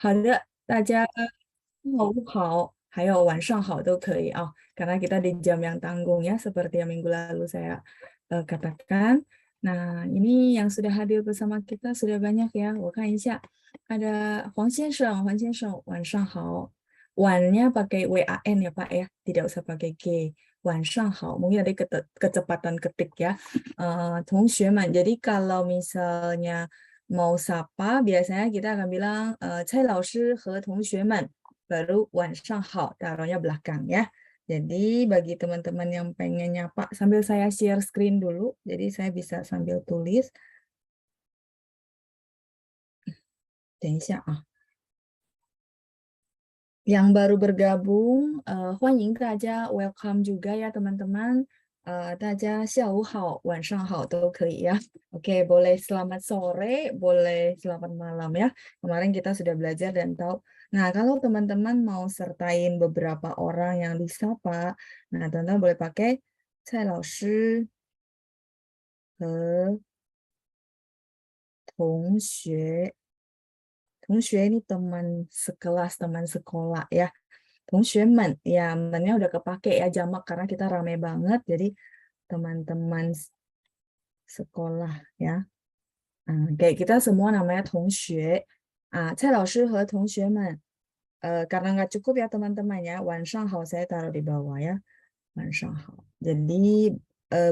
好的，大家下午好，还有晚上好都可以啊, karena kita di jam yang tanggung ya, seperti yang minggu lalu saya katakan. Nah, ini yang sudah hadir bersama kita sudah banyak ya. 我看一下，ada Huang先生，晚上好. Wan-nya pakai WAN ya Pak ya, tidak usah pakai G. 晚上好, mungkin ada kecepatan ketik ya. 同学们, jadi kalau misalnya mau sapa, biasanya kita akan bilang 蔡老师和同学们, baru 晚上好, taruhnya belakang ya. Jadi bagi teman-teman yang pengen nyapa, sambil saya share screen dulu, jadi saya bisa sambil tulis. 等一下啊。Yang baru bergabung, 欢迎大家 welcome juga ya teman-teman. 大家下午好，晚上好都可以ya. Oke, boleh selamat sore, boleh selamat malam ya. Kemarin kita sudah belajar dan tahu. Nah, kalau teman-teman mau sertain beberapa orang yang disapa, nah teman-teman boleh pakai 蔡老师和同学. 同学 ini teman sekelas, teman sekolah ya. 同学们, ya mennya udah kepake ya jamak karena kita rame banget, jadi teman-teman sekolah ya. Kayak kita semua namanya 同学. 蔡老师和同学们, karena nggak cukup ya teman-teman ya, 晚上好 saya taruh di bawah ya. 晚上好. Jadi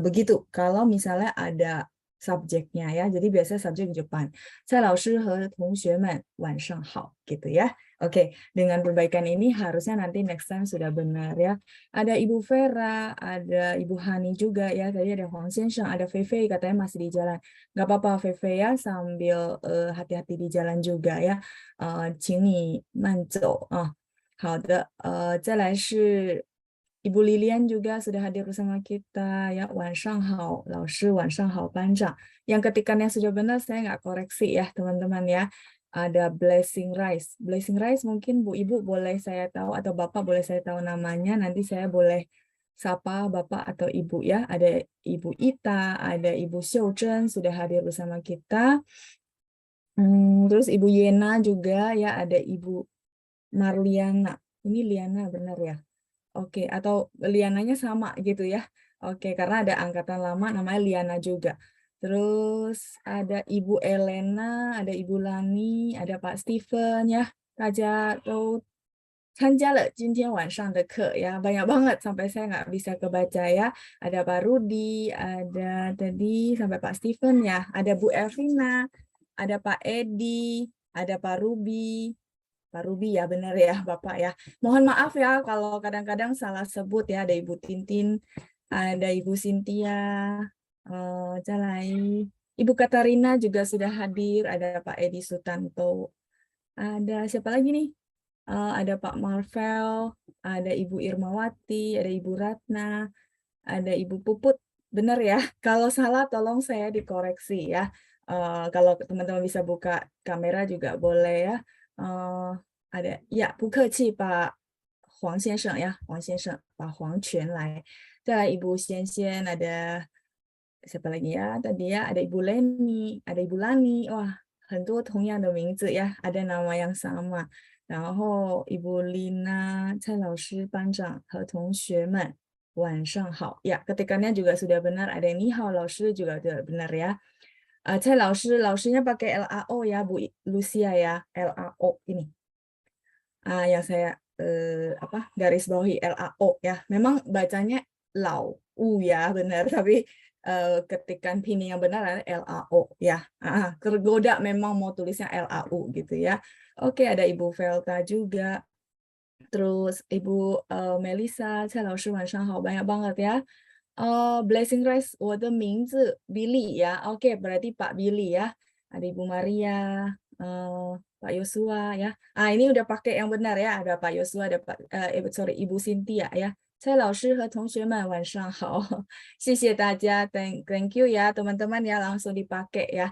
begitu, kalau misalnya ada subjeknya ya, jadi biasanya subjek di depan. 蔡老师和同学们晚上好 gitu ya. Oke, dengan perbaikan ini harusnya nanti next time sudah benar ya. Ada Ibu Vera, ada Ibu Hani juga ya. Tadi ada Huang Xiansheng, ada Fei Fei katanya masih di jalan. Nggak apa-apa Fei Fei ya, sambil hati-hati di jalan juga ya. 请你慢走啊。好的，再来是 Ibu Lilian juga sudah hadir bersama kita ya. 晚上好, 老师, 晚上好, 班长. Yang ketikannya sudah benar, saya nggak koreksi ya teman-teman ya. Ada Blessing Rice. Blessing Rice mungkin Bu Ibu boleh saya tahu atau Bapak boleh saya tahu namanya. Nanti saya boleh sapa Bapak atau Ibu ya. Ada Ibu Ita, ada Ibu Xiuzhen sudah hadir bersama kita. Terus Ibu Yena juga ya, ada Ibu Marliana. Ini Liana benar ya? Oke, atau Liananya sama gitu ya. Oke, karena ada angkatan lama namanya Liana juga. Terus ada Ibu Elena, ada Ibu Lani, ada Pak Steven ya. 大家都参加了今天晚上的课 ya. Banyak banget sampai saya nggak bisa kebaca ya. Ada Pak Rudi, ada tadi sampai Pak Steven ya. Ada Bu Elvina, ada Pak Edi, ada Pak Ruby. Pak Ruby ya, benar ya Bapak ya. Mohon maaf ya kalau kadang-kadang salah sebut ya. Ada Ibu Tintin, ada Ibu Cynthia, Jalai. Ibu Katarina juga sudah hadir, ada Pak Edi Sutanto. Ada siapa lagi nih? Ada Pak Marvel, ada Ibu Irmawati, ada Ibu Ratna, ada Ibu Puput. Benar ya? Kalau salah tolong saya dikoreksi ya. Kalau teman-teman bisa buka kamera juga boleh ya. Ada ya, 不客气，把黄先生ya, 黄先生，把黄全来。再来 Ibu Xian-Xian, ada siapa lagi ya? Tadi ya ada Ibu Leni, ada Ibu Lani. Wah, 很多同样的名字ya, ada nama yang sama. 然后 Ibu Lina, 蔡老师、班长和同学们晚上好. Ya, ketikannya juga sudah benar. Ada yang ni hao, 老师 juga sudah benar ya. 蔡老师，老师nya pakai LAO ya, Bu Lucia ya, LAO ini. Yang saya garis bawahi LAO ya. Memang bacanya Lau U ya, benar. Tapi ketikan pinyin yang benar adalah LAO ya. Tergoda memang mau tulisnya LAU gitu ya. Oke, ada Ibu Velta juga. Terus Ibu Melissa, 蔡老师晚上好, banyak banget ya. Blessing Rice, 我的名字 Billy ya. Oke, berarti Pak Billy ya. Ada Ibu Maria, Pak Yosua ya. Ini udah pakai yang benar ya. Ada Pak Yosua, ada Ibu Cynthia ya. 蔡老师和同学们晚上好. 谢谢大家, thank you ya teman-teman ya, langsung dipakai ya.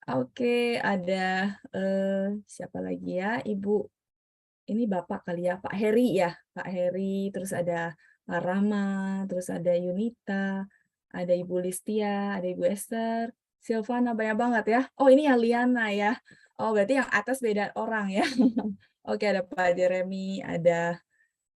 Oke, ada siapa lagi ya? Ibu, ini Bapak kali ya, Pak Heri ya. Pak Heri, terus ada Pak Rama, terus ada Yunita, ada Ibu Listia, ada Ibu Esther, Silvana, banyak banget ya. Oh, ini yang Liana ya. Oh, berarti yang atas beda orang ya. Oke, ada Pak Jeremy, ada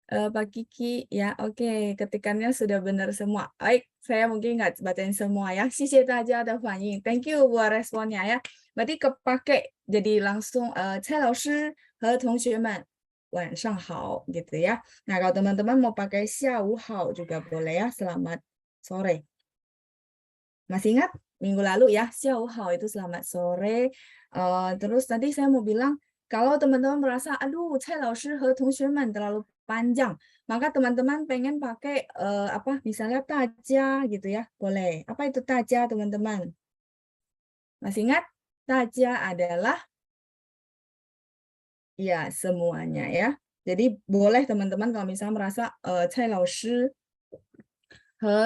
Pak Kiki, ya oke, ketikannya sudah benar semua. Baik, saya mungkin nggak bacain semua ya. Xie大家的反应. Thank you buat responnya ya. Berarti kepake jadi langsung 蔡老师和同学们晚上好gitu ya. Nah, kalau teman-teman mau pakai 下午好 juga boleh ya. Selamat sore. Masih ingat minggu lalu ya, 下午好 itu selamat sore. Terus tadi saya mau bilang, kalau teman-teman merasa, aduh, 蔡老师和同学们 terlalu panjang, maka teman-teman pengen pakai apa? Misalnya 大家 gitu ya, boleh. Apa itu 大家 teman-teman? Masih ingat? 大家 adalah ya semuanya ya. Jadi boleh teman-teman kalau misalnya merasa 蔡老师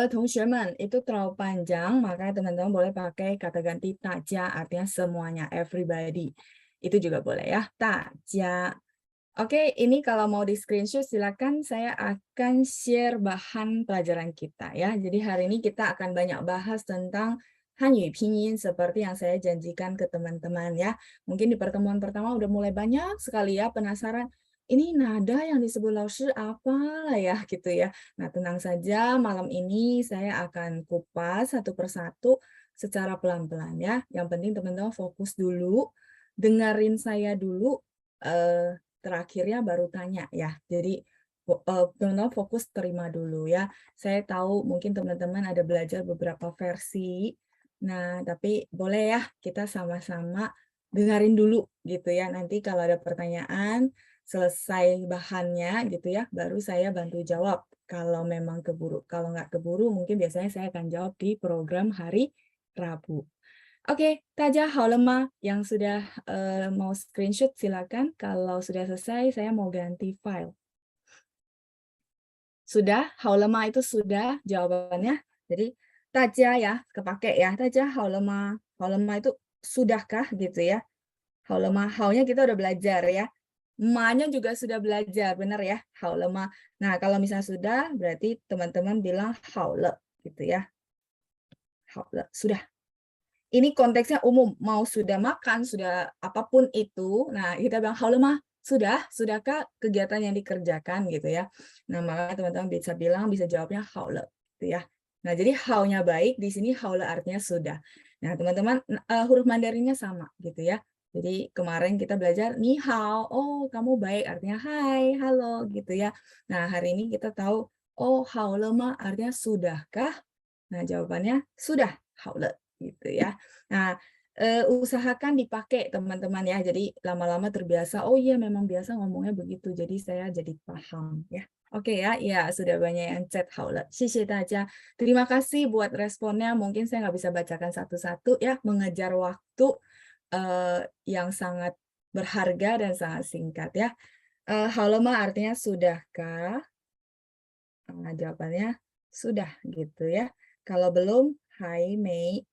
同学们 itu terlalu panjang, maka teman-teman boleh pakai kata ganti 大家 artinya semuanya, everybody. Itu juga boleh ya, 大家. Oke, ini kalau mau di screenshot silakan, saya akan share bahan pelajaran kita ya. Jadi hari ini kita akan banyak bahas tentang Hanyu Pinyin seperti yang saya janjikan ke teman-teman ya. Mungkin di pertemuan pertama udah mulai banyak sekali ya penasaran, ini nada yang disebut laoshi apa ya gitu ya. Nah, tenang saja, malam ini saya akan kupas satu persatu secara pelan-pelan ya. Yang penting teman-teman fokus dulu, dengerin saya dulu, terakhirnya baru tanya ya. Jadi teman-teman fokus terima dulu ya. Saya tahu mungkin teman-teman ada belajar beberapa versi. Nah, tapi boleh ya kita sama-sama dengerin dulu gitu ya. Nanti kalau ada pertanyaan, selesai bahannya gitu ya, baru saya bantu jawab kalau memang keburu. Kalau nggak keburu, mungkin biasanya saya akan jawab di program hari Rabu. Oke, Taja Haulema yang sudah mau screenshot silakan. Kalau sudah selesai, saya mau ganti file. Sudah, Haulema itu sudah jawabannya. Jadi Taja ya, kepake ya. Taja Haulema. Haulema itu sudahkah gitu ya. Haulema, haunya kita udah belajar ya. Ma-nya juga sudah belajar, benar ya? Haulema. Nah, kalau misalnya sudah, berarti teman-teman bilang haule gitu ya. Haule, sudah. Ini konteksnya umum, mau sudah makan, sudah apapun itu. Nah, kita bilang haule mah, sudahkah kegiatan yang dikerjakan gitu ya. Nah, maka teman-teman bisa bilang, bisa jawabnya haule gitu ya. Nah, jadi hau-nya baik, di sini haule artinya sudah. Nah, teman-teman huruf Mandarinnya sama gitu ya. Jadi kemarin kita belajar ni hao, oh kamu baik artinya hai, halo gitu ya. Nah, hari ini kita tahu oh haule mah artinya sudahkah? Nah, jawabannya sudah haule gitu ya. Nah, usahakan dipakai teman-teman ya. Jadi lama-lama terbiasa, oh iya memang biasa ngomongnya begitu. Jadi saya jadi paham ya. Oke ya, ya sudah banyak yang chat haule. Xie daja. Terima kasih buat responnya. Mungkin saya nggak bisa bacakan satu-satu ya, mengejar waktu yang sangat berharga dan sangat singkat ya. Haule mah artinya sudahkah? Nah, jawabannya sudah gitu ya. Kalau belum, hai Mei.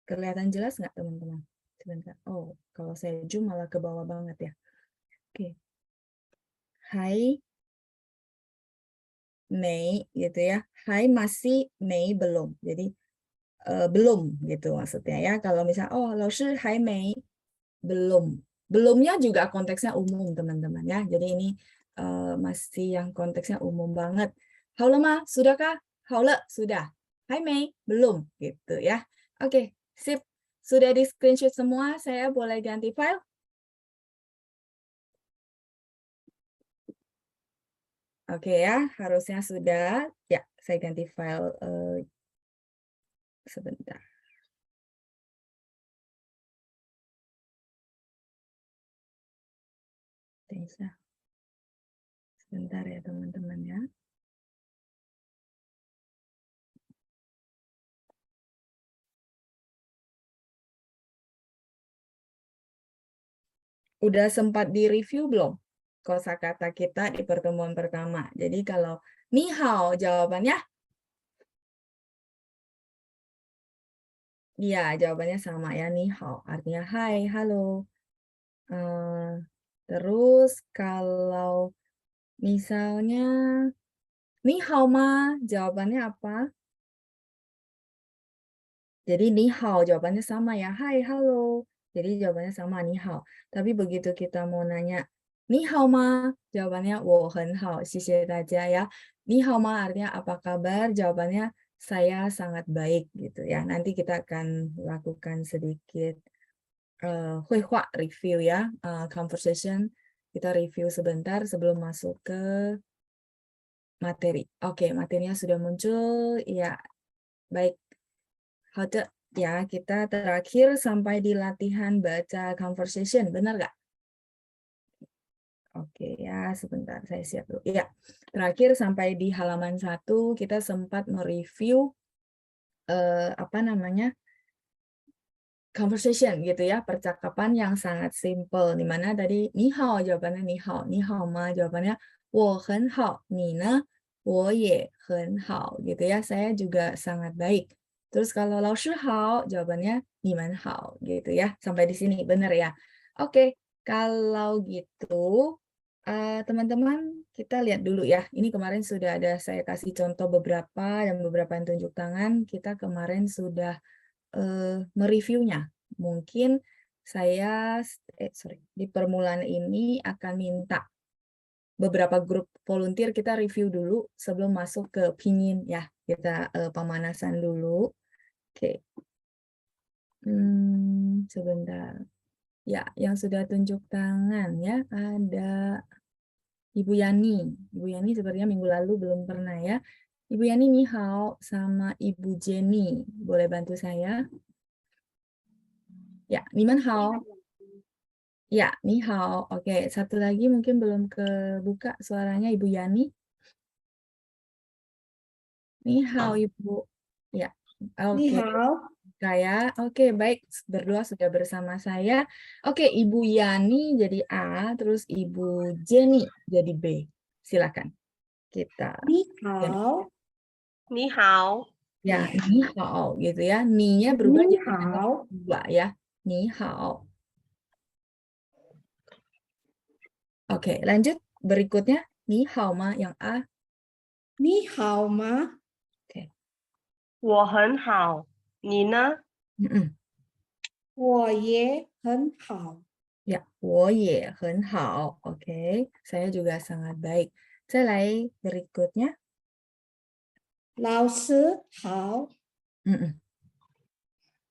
Kelihatan jelas nggak teman-teman? Sebentar. Oh, kalau saya zoom malah ke bawah banget ya. Oke. Hai Mei gitu ya. Hai masih, Mei belum. Jadi belum gitu maksudnya ya. Kalau misalnya oh, 老师 hai Mei belum. Belumnya juga konteksnya umum teman-teman ya. Jadi ini masih yang konteksnya umum banget. Haule ma, sudahkah? Haule, sudah. Hai Mei, belum gitu ya. Oke, sip. Sudah di screenshot semua, saya boleh ganti file? Oke ya, harusnya sudah. Ya, saya ganti file sebentar. Bisa. Sebentar ya teman-teman ya. Udah sempat di-review belum kosakata kita di pertemuan pertama? Jadi kalau ni hao jawabannya iya, jawabannya sama ya, ni hao artinya hai, halo. Terus kalau misalnya ni hao ma jawabannya apa? Jadi ni hao jawabannya sama ya. Hai, halo. Jadi jawabannya sama ni hao. Tapi begitu kita mau nanya ni hao ma, jawabannya wo hen hao. Xie daja ya. Ni hao ma artinya apa kabar? Jawabannya saya sangat baik gitu ya. Nanti kita akan lakukan sedikit huihua review ya, conversation. Kita review sebentar sebelum masuk ke materi. Oke, materinya sudah muncul. Ya, baik. Hode, ya, kita terakhir sampai di latihan baca conversation, benar nggak? Oke ya, sebentar saya siap dulu. Ya, terakhir sampai di halaman 1 kita sempat mereview apa namanya? Conversation gitu ya, percakapan yang sangat simple. Di mana tadi ni hao jawabannya ni hao ma jawabannya wo hen hao, ni ne wo ye hen hao gitu ya. Saya juga sangat baik. Terus kalau lao shi hao jawabannya ni men hao gitu ya. Sampai di sini benar ya. Oke, kalau gitu teman-teman kita lihat dulu ya. Ini kemarin sudah ada saya kasih contoh beberapa dan beberapa yang tunjuk tangan. Kita kemarin sudah mereviewnya. Mungkin saya di permulaan ini akan minta beberapa grup volunteer kita review dulu sebelum masuk ke pingin ya. Kita pemanasan dulu. Oke. Sebentar. Ya, yang sudah tunjuk tangan ya ada Ibu Yani. Ibu Yani sepertinya minggu lalu belum pernah ya. Ibu Yani ni hao sama Ibu Jenny. Boleh bantu saya? Ya, ni men hao. Ya, ni hao. Oke, satu lagi mungkin belum kebuka suaranya Ibu Yani. Ni hao Ibu. Ya, Ni oke. hao. Saya, oke baik. Berdua sudah bersama saya. Oke, Ibu Yani jadi A, terus Ibu Jenny jadi B. Silakan. Kita. Ni hao. Ni hao. Ya, ni hao gitu ya. Ni-nya berubah Ni jadi hao. dua ya. Ni hao. Oke, lanjut. Berikutnya, ni hao ma yang A. Ni hao ma. Oke. 我很好，你呢？ Wo ye hen hao. Ya, 我也很好. Oke, saya juga sangat baik. 再来 berikutnya. Lao sư hao.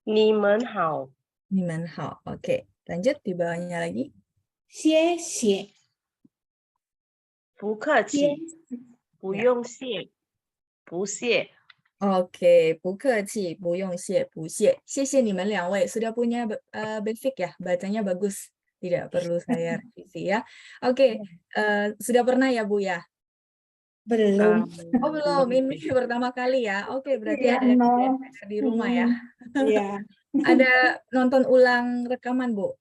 你们好， 你们好. Oke, lanjut di bawahnya lagi. 谢谢. 不客气，不用谢，不谢。 Oke, 不客气，不用谢，不谢. 谢谢你们两位. Sudah punya basic ya, bacanya bagus. Tidak perlu saya revisi ya. Oke, sudah pernah ya Bu ya? Belum. Oh belum, ini pertama kali ya. Oke, berarti Ya, ada no. di rumah ya. Iya. Ada nonton ulang rekaman Bu?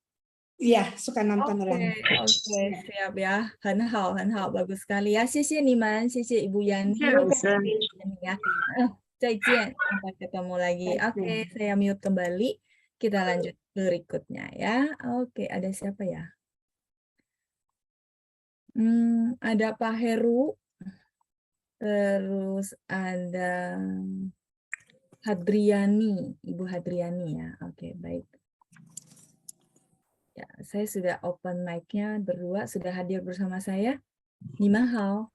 Iya, suka nonton ulang. Oke, siap ya. 很好，很好, bagus sekali ya. 谢谢你们，谢谢 Ibu Yani. 谢老师。 Ya. 再见, sampai ketemu lagi. Oke, saya mute kembali. Kita lanjut berikutnya ya. Oke, ada siapa ya? Ada Pak Heru. Terus ada Hadriani, Ibu Hadriani ya. Oke, baik. Ya, saya sudah open mic-nya berdua, sudah hadir bersama saya. Ni hao.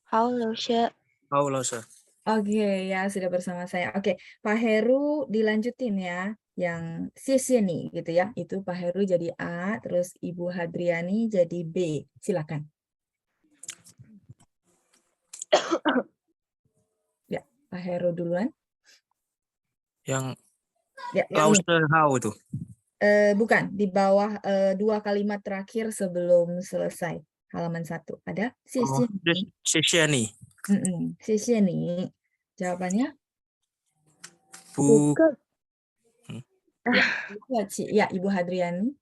好，老师。 好，老师。 Oke, ya sudah bersama saya. Oke, Pak Heru dilanjutin ya. Yang sisi nih gitu ya. Itu Pak Heru jadi A, terus Ibu Hadriani jadi B. Silakan. Ya, Pak Heru duluan. Yang Ya, yang ini. Lauster How itu. Bukan, di bawah 2 kalimat terakhir sebelum selesai. Halaman 1. Ada? Sisi nih. Sisi nih. Sisi nih. Jawabannya? Ya, Ibu Hadriani.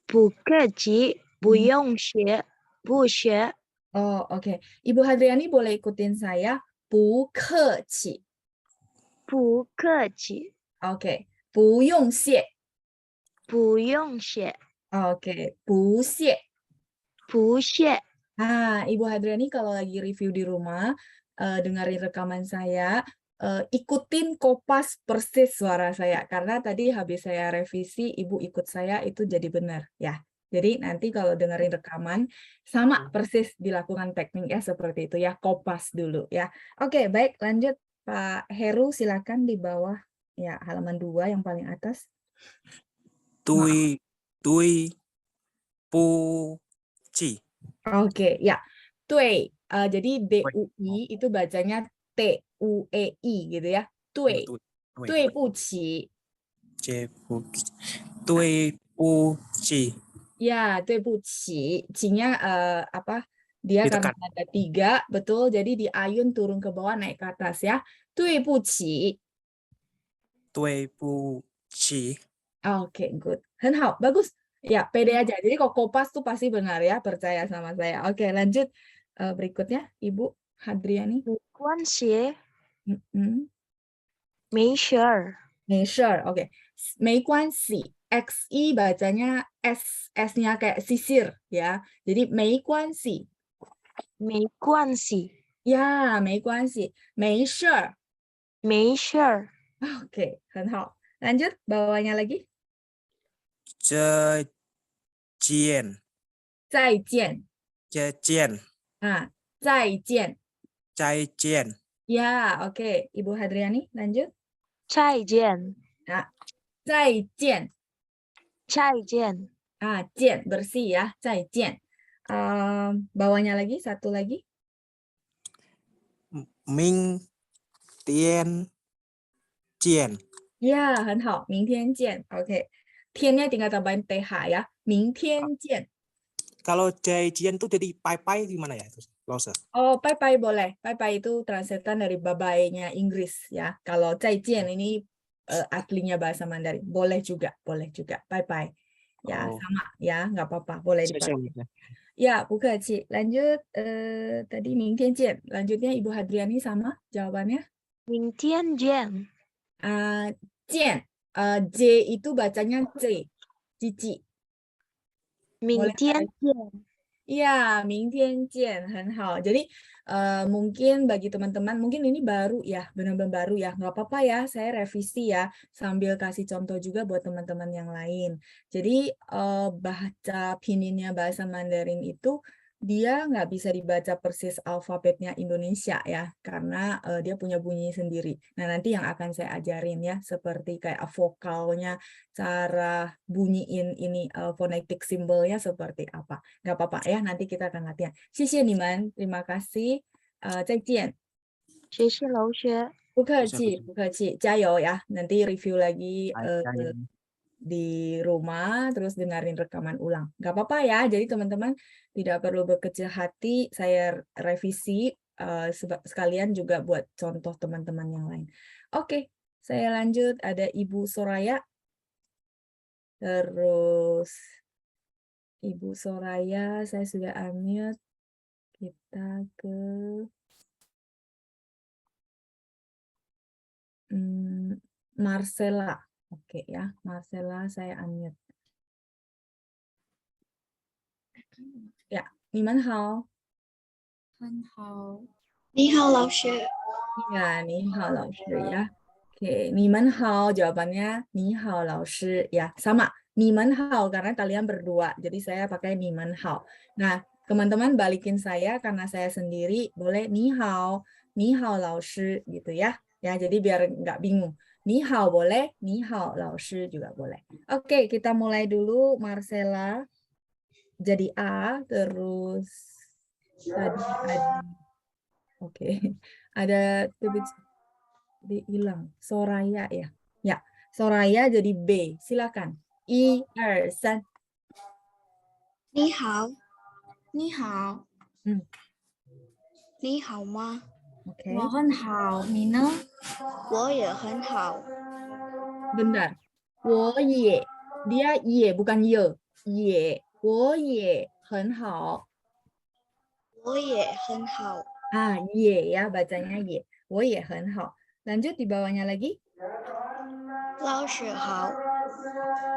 不客气，不用谢，不谢。 Oh, oke. Ibu Hadriani boleh ikutin saya. 不客气. 不客气， Oke. 不用谢. 不用谢， Oke. 不谢. 不谢。 Ibu Hadriani kalau lagi review di rumah, dengerin rekaman saya, ikutin kopas persis suara saya karena tadi habis saya revisi ibu ikut saya itu jadi benar ya. Jadi nanti kalau dengerin rekaman sama persis dilakukan tekniknya seperti itu ya, kopas dulu ya. Oke, baik lanjut Pak Heru, silakan di bawah ya halaman 2 yang paling atas. Tui, tui, pu, ci. Oke, ya. Tui. Jadi DUI itu bacanya TUEI gitu ya. Tui. Tui, tui, Tui bu qi. ce, pu, tui, pu, ci. Ya, tui bu qi. Ci-nya apa? Dia karena Ditekan. ada 3, betul. Jadi diayun turun ke bawah naik ke atas ya. Tui bu qi. Tui, pu, ci. Oke, good. 很好, bagus. Ya, pede aja. Jadi kok kopas tuh pasti benar ya, percaya sama saya. Oke, lanjut. Berikutnya, Ibu Hadriani. 没关系， Mm-mm. 没事儿，没事儿, oke. 没关系. XI bacanya S-nya kayak sisir ya. Jadi 没关系. 没关系， Ya, 没关系. 没事儿. 没事儿， Oke, 很好. Lanjut, bawahnya lagi. Ce, cien, 再见. ce, cien, 再见. cai, cien. Ya, oke. Ibu Hadriani, lanjut. 再见， 再见. 再见， Jian, bersih ya. 再见. Bawahnya lagi, satu lagi. Ming, tien, cien. Ya, 很好. 明天见. Oke. Tiennya tinggal tambahin TH ya. 明天见. Kalau cai, cien tuh jadi pai-pai gimana ya? Lause. Oh, bye-bye boleh. Bye-bye itu translatean dari bye-bye-nya Inggris ya. Kalau 再见 ini aslinya bahasa Mandarin. Boleh juga, boleh juga. Bye-bye. Ya, Oh. sama ya, nggak apa-apa. Boleh dipakai. Cien. Ya, buka Ci. Lanjut, tadi 明天见. Lanjutnya Ibu Hadriani sama jawabannya. 明天见， Jian. J itu bacanya C. Cici. 明 Boleh 天见， Iya, 明天见, 很好. Jadi mungkin bagi teman-teman, mungkin ini baru ya, benar-benar baru ya. Nggak apa-apa ya, saya revisi ya, sambil kasih contoh juga buat teman-teman yang lain. Jadi baca pininnya bahasa Mandarin itu, dia nggak bisa dibaca persis alfabetnya Indonesia ya, karena dia punya bunyi sendiri. Nah, nanti yang akan saya ajarin ya, seperti kayak vokalnya, cara bunyiin ini phonetic simbolnya seperti apa. Nggak apa-apa ya, nanti kita akan latihan. 谢谢你们, terima kasih. 再见. 谢谢老师，不客气, 不客气. 加油ya. Nanti review lagi di rumah, terus dengerin rekaman ulang. Nggak apa-apa ya, jadi teman-teman tidak perlu berkecil hati, saya revisi sekalian juga buat contoh teman-teman yang lain. Oke, saya lanjut, ada Ibu Soraya. Terus Ibu Soraya, saya sudah unmute. Kita ke Marcella. Oke ya, Marcella saya unmute. Ya, 你们好. 很好，你好，老师。 Ya, 你好老师 ya. Oke, 你们好 jawabannya 你好老师 ya. Sama, 你们好 karena kalian berdua. Jadi saya pakai 你们好. Nah, teman-teman balikin saya karena saya sendiri boleh 你好老师 gitu ya. Ya, jadi biar nggak bingung. 你好 boleh, 你好老师 juga boleh. Oke, kita mulai dulu Marcella. Jadi A, terus tadi ada, oke, ada hilang Soraya ya. Ya, Soraya jadi B. Silakan. 1, 2, 3. 你好，你好，你好吗？ Oke. 我很好，你呢？我也很好。 Bentar. 我也, dia ye bukan ye. Ye. 我也很好. 我也很好。 Ye ya bacanya ye. 我也很好. Lanjut di bawahnya lagi. 老师好。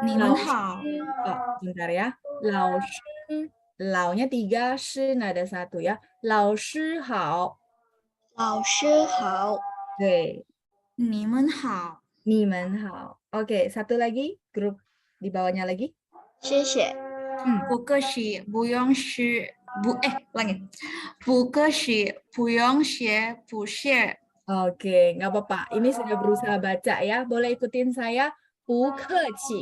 你们好， Oh, bentar ya. 老师, launya 3, shi nada 1 ya. 老师好. 老师好。 Oke. 你们好，你们好. Oke, satu lagi grup di bawahnya lagi. 谢谢，不客气，不用谢，ulangi. 不客气，不用谢，不谢。 Oke, nggak apa-apa. Ini sudah berusaha baca ya. Boleh ikutin saya. 不客气.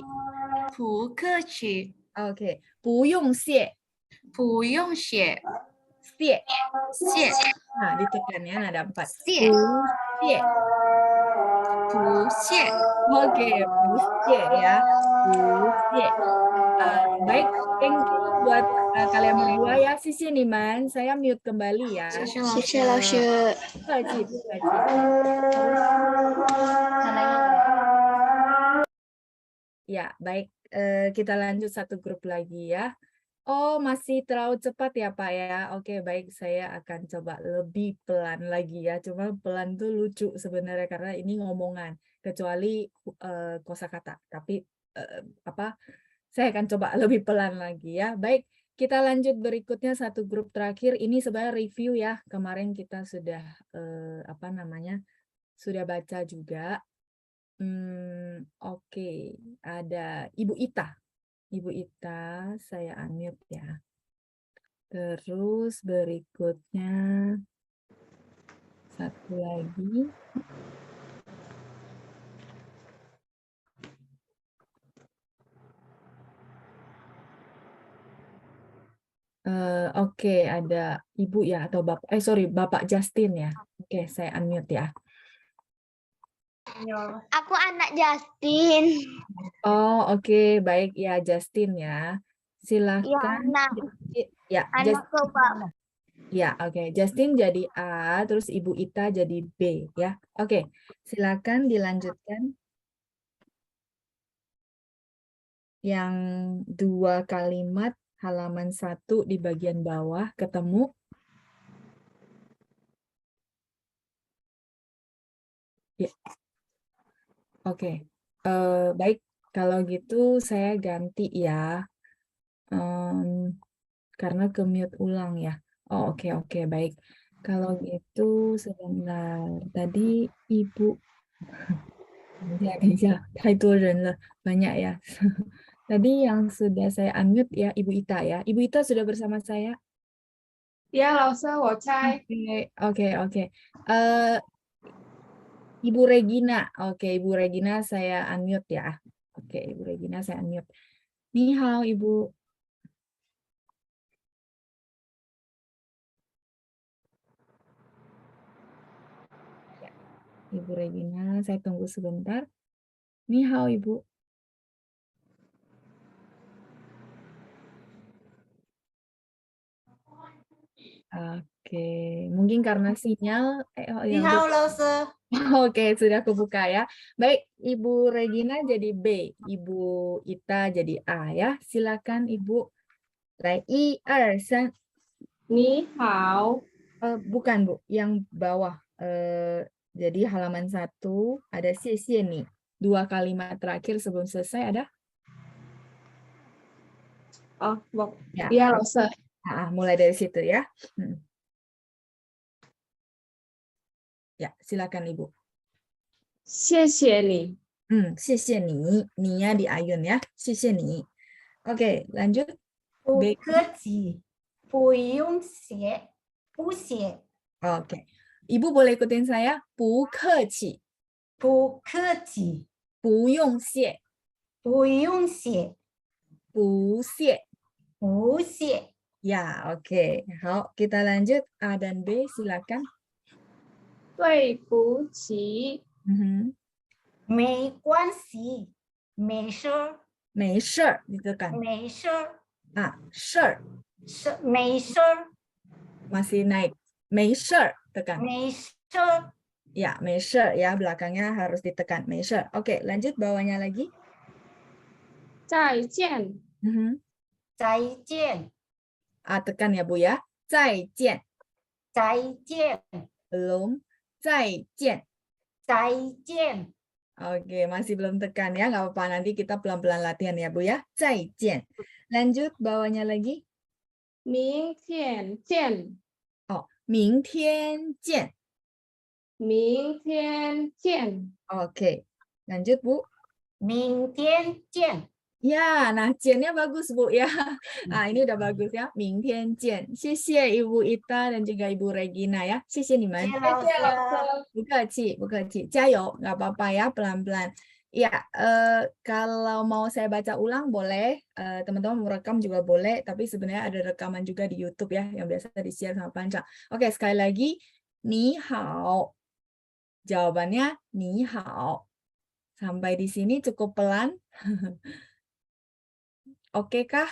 不客气， Oke, 不用谢.不用谢，谢. 谢 Nah, ditekan ya, nada 4. 谢不谢.不谢。 Oke, 不谢ya. 不谢. Baik, thank you buat kalian berdua ya. Sisi Niman, saya mute kembali ya. 谢谢老师，谢谢老师。不客气，不客气。Ya, baik. Kita lanjut satu grup lagi ya. Oh, masih terlalu cepat ya, Pak ya. Oke, baik. Saya akan coba lebih pelan lagi ya. Cuma pelan tuh lucu sebenarnya karena ini ngomongan, kecuali kosakata. Tapi saya akan coba lebih pelan lagi ya. Baik, kita lanjut berikutnya satu grup terakhir. Ini sebenarnya review ya. Kemarin kita sudah sudah baca juga. Oke, ada Ibu Ita. Ibu Ita, saya unmute ya. Terus berikutnya satu lagi. Oke, ada Ibu ya atau Bapak. Sorry, Bapak Justin ya. Oke, saya unmute ya. Aku anak Justin. Oh, oke, baik ya Justin ya. Silakan. Ya, Anak Bapak. Ya, oke. Justin jadi A, terus Ibu Ita jadi B ya. Oke, silakan dilanjutkan. Yang 2 kalimat halaman 1 di bagian bawah ketemu. Ya. Oke. Baik, kalau gitu saya ganti ya. Karena ke-mute ulang ya. Oh, oke, baik. Kalau gitu sebentar. Tadi Ibu banyak ya. Tadi yang sudah saya unmute ya Ibu Ita ya. Ibu Ita sudah bersama saya. 呀，老师，我猜 Oke. Ibu Regina. Oke, Ibu Regina saya unmute ya. Oke, Ibu Regina saya unmute. Ni hao, Ibu. Ya, Ibu Regina, saya tunggu sebentar. Ni hao, Ibu. Oke, mungkin karena sinyal. Oke, sudah kebuka ya. Baik, Ibu Regina jadi B, Ibu Ita jadi A ya. Silakan Ibu. 来，1、2、3。你好， Bukan Bu, yang bawah. Jadi halaman 1 ada 谢谢你. 2 kalimat terakhir sebelum selesai ada? 哦，我 Ya. 呀，老师， Mulai dari situ ya. Ya, silakan Ibu. 谢谢你，谢谢你. Ni-nya di ayun ya. 谢谢你. Oke, lanjut. 不 B. 客气，不用谢，不谢， Oke. Ibu boleh ikutin saya. 不客气.不客气，不用谢.不用谢，不谢. 不谢， Ya, oke. 好, kita lanjut. A dan B, silakan. 对不起， 没关系，没事儿，没事儿, ditekan. 没事儿， 事儿, 没事儿， masih naik. 没事儿, tekan. 没事儿， Ya, 没事儿 ya, belakangnya harus ditekan. 没事儿. Oke, lanjut bawahnya lagi. 再见， 再见， Tekan ya Bu ya. 再见. 再见， Belum. 再见. 再见， Oke, masih belum tekan ya. Nggak apa-apa, nanti kita pelan-pelan latihan ya Bu ya. 再见. Lanjut bawahnya lagi. 明天见， 明天见.明天见。 Oke, lanjut Bu. 明天见。 Ya, nah ciennya bagus Bu ya. Ah, ini udah bagus ya. 明天见. 谢谢 Ibu Ita dan juga Ibu Regina ya. 谢谢你们。谢谢老师。 不客气，不客气，加油，nggak apa-apa ya, pelan-pelan. Ya, kalau mau saya baca ulang boleh, teman-teman mau rekam juga boleh, tapi sebenarnya ada rekaman juga di YouTube ya, yang biasa di-share sama Panca. Oke, sekali lagi, ni hao. Jawabannya ni hao. Sampai di sini cukup pelan. Oke kah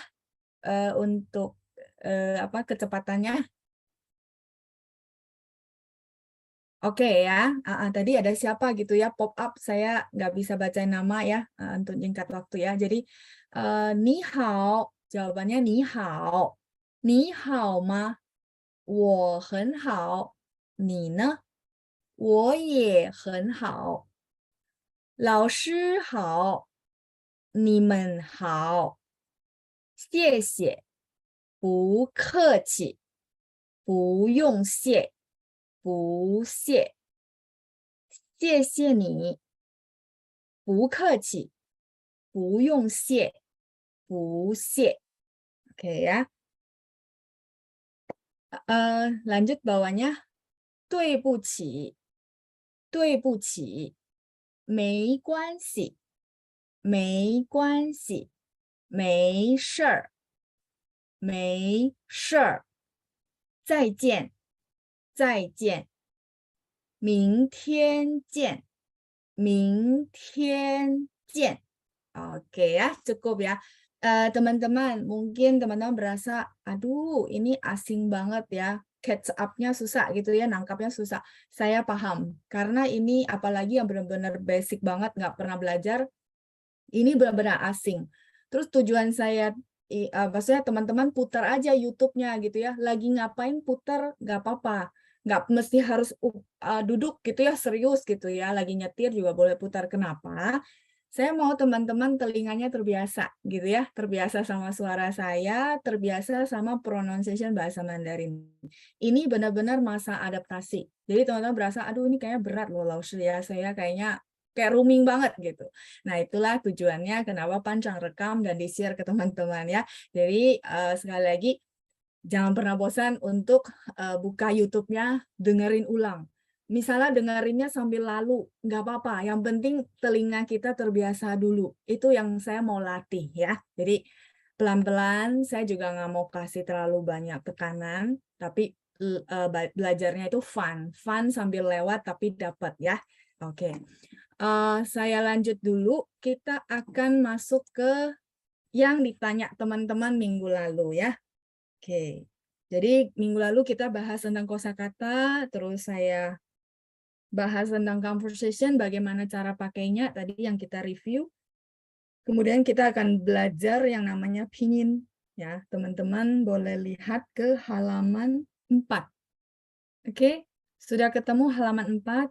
untuk kecepatannya? Oke ya, tadi ada siapa gitu ya, pop up, saya nggak bisa bacain nama ya, untuk singkat waktu ya. Jadi, ni hao, jawabannya ni hao. Ni hao ma? 我很好，你呢？我也很好。老师好，你们好。谢谢，不客气，不用谢。不谢，谢谢你，不客气，不用谢，不谢。Oke ya. Lanjut bawahnya. 对不起，对不起，没关系，没关系，没事儿，没事儿。再见。再见，明天见，明天见. Oke ya, cukup ya. Teman-teman, mungkin teman-teman berasa, aduh ini asing banget ya, catch up-nya susah gitu ya, nangkapnya susah. Saya paham, karena ini apalagi yang benar-benar basic banget, nggak pernah belajar, ini benar-benar asing. Terus tujuan saya, maksudnya teman-teman putar aja YouTube-nya gitu ya, lagi ngapain putar, nggak apa-apa. Nggak mesti harus duduk gitu ya, serius gitu ya, lagi nyetir juga boleh putar. Kenapa? Saya mau teman-teman telinganya terbiasa gitu ya, terbiasa sama suara saya, terbiasa sama pronunciation bahasa Mandarin. Ini benar-benar masa adaptasi. Jadi teman-teman berasa, aduh ini kayaknya berat loh Laoshi ya, saya kayaknya kayak rooming banget gitu. Nah itulah tujuannya kenapa Pancang rekam dan di-share ke teman-teman ya. Jadi sekali lagi, jangan pernah bosan untuk buka YouTube-nya, dengerin ulang. Misalnya dengerinnya sambil lalu, nggak apa-apa. Yang penting telinga kita terbiasa dulu. Itu yang saya mau latih ya. Jadi pelan-pelan, saya juga nggak mau kasih terlalu banyak tekanan, tapi belajarnya itu fun. Fun sambil lewat tapi dapat ya. Oke. Saya lanjut dulu. Kita akan masuk ke yang ditanya teman-teman minggu lalu ya. Oke, jadi minggu lalu kita bahas tentang kosakata, terus saya bahas tentang conversation, bagaimana cara pakainya, tadi yang kita review. Kemudian kita akan belajar yang namanya pinyin. Ya, teman-teman boleh lihat ke halaman 4. Oke, sudah ketemu halaman 4?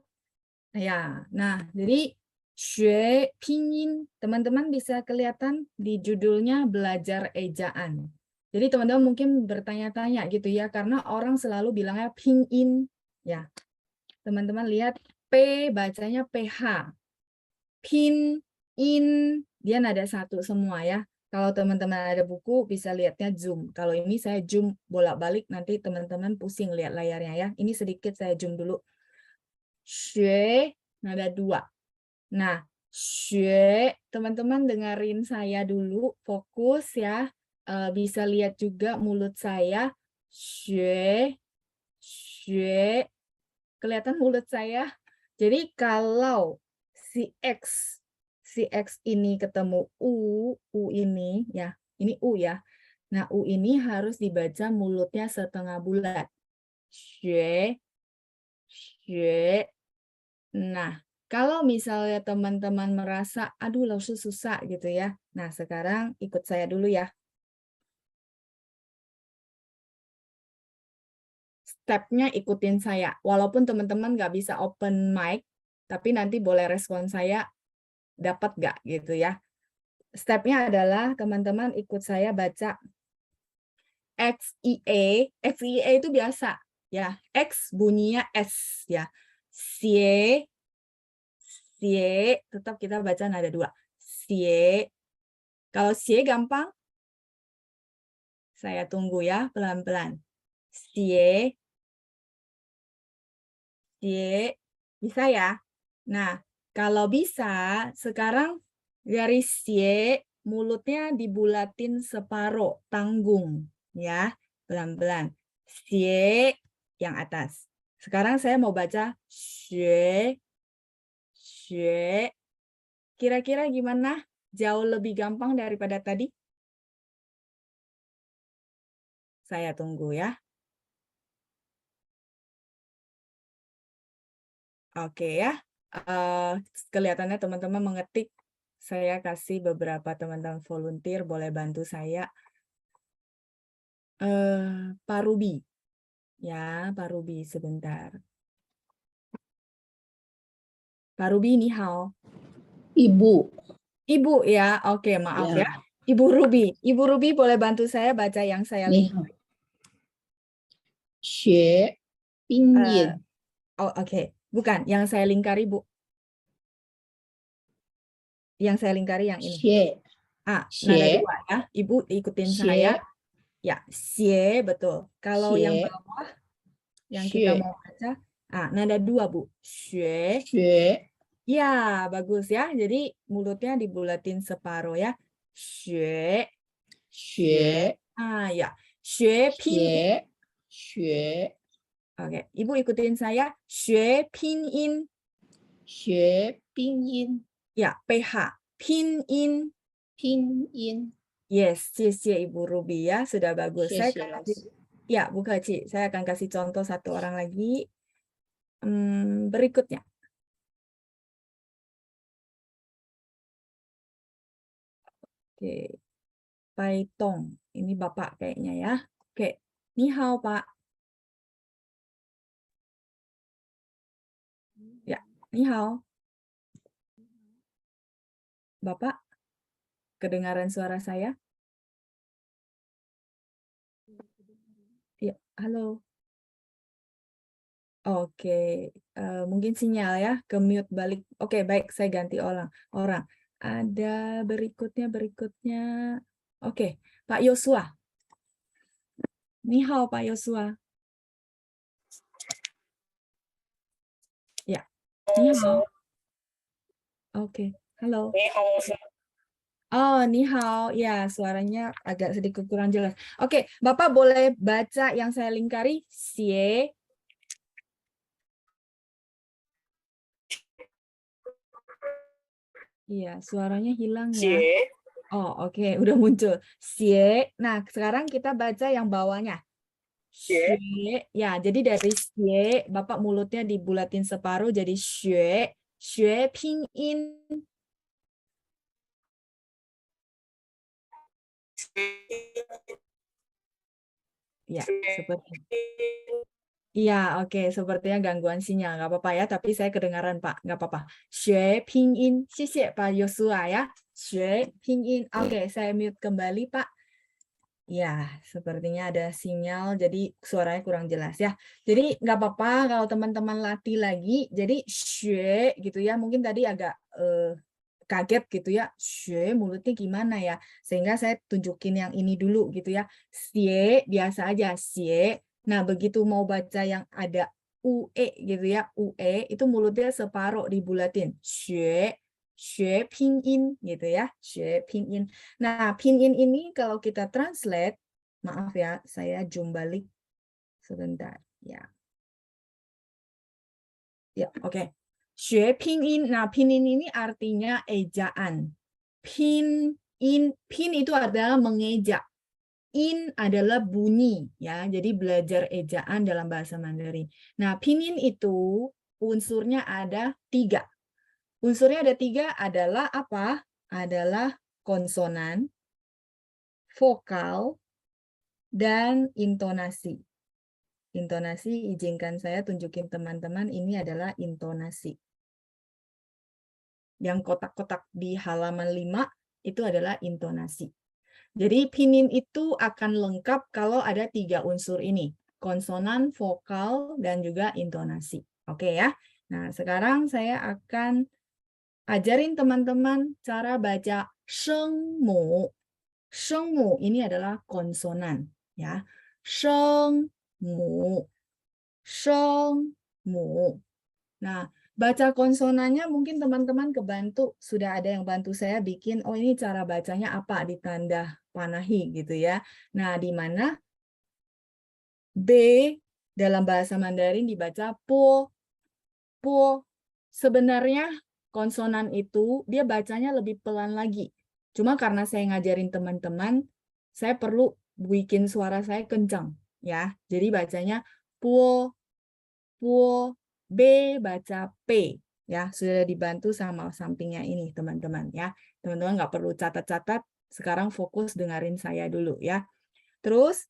Ya, nah jadi xue pinyin, teman-teman bisa kelihatan di judulnya belajar ejaan. Jadi teman-teman mungkin bertanya-tanya gitu ya, karena orang selalu bilangnya pinyin. Ya, teman-teman lihat P bacanya PH. Pin, in, dia nada satu semua ya. Kalau teman-teman ada buku bisa lihatnya zoom. Kalau ini saya zoom bolak-balik, nanti teman-teman pusing lihat layarnya ya. Ini sedikit saya zoom dulu. Xue, nada 2. Nah, xue, teman-teman dengerin saya dulu, fokus ya. Bisa lihat juga mulut saya, xue, xue, kelihatan mulut saya. Jadi kalau si X ini ketemu U ini ya, ini U ya. Nah U ini harus dibaca mulutnya setengah bulat, xue, xue. Nah kalau misalnya teman-teman merasa, aduh Laoshi susah gitu ya. Nah sekarang ikut saya dulu ya. Stepnya ikutin saya, walaupun teman-teman nggak bisa open mic, tapi nanti boleh respon saya, dapat nggak gitu ya. Stepnya adalah teman-teman ikut saya baca XIE itu biasa ya, X bunyinya S ya, Sie, sie, tetap kita baca nada 2. Sie. Kalau sie gampang, saya tunggu ya, pelan-pelan. Sie, sie, bisa ya? Nah, kalau bisa, sekarang dari sie, mulutnya dibulatin separuh, tanggung. Ya, pelan-pelan. Sie, yang atas. Sekarang saya mau baca xue, xue. Kira-kira gimana? Jauh lebih gampang daripada tadi? Saya tunggu ya. Oke ya. Kelihatannya teman-teman mengetik. Saya kasih beberapa teman-teman volunteer, boleh bantu saya. Pak Ruby. Ya, Pak Ruby sebentar. Pak Ruby, ni hao. Ibu. Ibu ya, oke maaf ya. Ibu Ruby. Ibu Ruby boleh bantu saya baca yang saya link. 你好，学冰饮， Oh, oke. Bukan, yang saya lingkari, Bu. Yang saya lingkari yang ini. 学 Nada 学 2 ya. Ibu ikutin 学 saya. Ya, xie, betul. Kalau yang 学 bawah, yang kita 学 mau baca, nada 2, Bu. Xue. 学 Ya, bagus ya. Jadi mulutnya dibulatin separuh ya. Xue. 学 Ya. Xue pinyin. 学 Oke, Ibu ikutin saya. Xue pinyin. 学冰音 Ya, PH. Pinyin. 拼音， Yes, 谢谢 Ibu Ruby ya. Sudah bagus. 谢 Saya 谢 akan 老 kasih, 师。 ya, Bu Kaci. Saya akan kasih contoh satu orang lagi. Berikutnya. Oke. Paitong. Ini Bapak kayaknya ya. Oke. Ni hao, Pak. Ya, ni hao. Bapak, kedengaran suara saya? Ya, halo. Oke, mungkin sinyal ya, ke mute balik. Oke, baik, saya ganti orang. Ada berikutnya. Oke, Pak Yosua. Ni hao, Pak Yosua. Ya, ni hao. Oke, halo. Oh, ni hao. Ya, suaranya agak sedikit kurang jelas. Oke, Bapak boleh baca yang saya lingkari. Sie. Iya, suaranya hilang ya. Oh, oke, udah muncul. Sie. Nah, sekarang kita baca yang bawahnya. Xue. Ya, jadi dari xue, Bapak mulutnya dibulatin separuh jadi xue. Xue pinyin. Ya, seperti. Iya, oke, sepertinya gangguan sinyal, nggak apa-apa ya, tapi saya kedengaran, Pak, nggak apa-apa. Xue pinyin, xie Pak Yosua ya. Xue pinyin. Oke, saya mute kembali, Pak. Ya, sepertinya ada sinyal, jadi suaranya kurang jelas ya. Jadi nggak apa-apa kalau teman-teman latih lagi. Jadi xue gitu ya, mungkin tadi agak kaget gitu ya. Xue mulutnya gimana ya? Sehingga saya tunjukin yang ini dulu gitu ya. Xie biasa aja xie. Nah, begitu mau baca yang ada ue gitu ya, ue itu mulutnya separuh dibulatin. Xue. Xue pinyin gitu ya, xue pinyin. Nah, pinyin ini kalau kita translate, maaf ya, saya zoom balik sebentar. Ya, ya, oke. Xue pinyin. Nah, pinyin ini artinya ejaan. Pinyin, pin itu adalah mengeja. In adalah bunyi, ya. Jadi belajar ejaan dalam bahasa Mandarin. Nah, pinyin itu unsurnya ada 3. Unsurnya ada 3 adalah apa? Adalah konsonan, vokal, dan intonasi. Intonasi, izinkan saya tunjukin teman-teman, ini adalah intonasi. Yang kotak-kotak di halaman 5 itu adalah intonasi. Jadi pinyin itu akan lengkap kalau ada 3 unsur ini. Konsonan, vokal, dan juga intonasi. Oke ya. Nah, sekarang saya akan ajarin teman-teman cara baca shengmu. Shengmu ini adalah konsonan, ya. Shengmu. Shengmu. Nah, baca konsonannya mungkin teman-teman kebantu, sudah ada yang bantu saya bikin, oh ini cara bacanya apa, ditanda panahi gitu ya. Nah, di mana B dalam bahasa Mandarin dibaca po, po. Sebenarnya konsonan itu dia bacanya lebih pelan lagi. Cuma karena saya ngajarin teman-teman, saya perlu bikin suara saya kencang, ya. Jadi bacanya po, po, B baca P, ya. Sudah dibantu sama sampingnya ini, teman-teman, ya. Teman-teman nggak perlu catat-catat. Sekarang fokus dengerin saya dulu, ya. Terus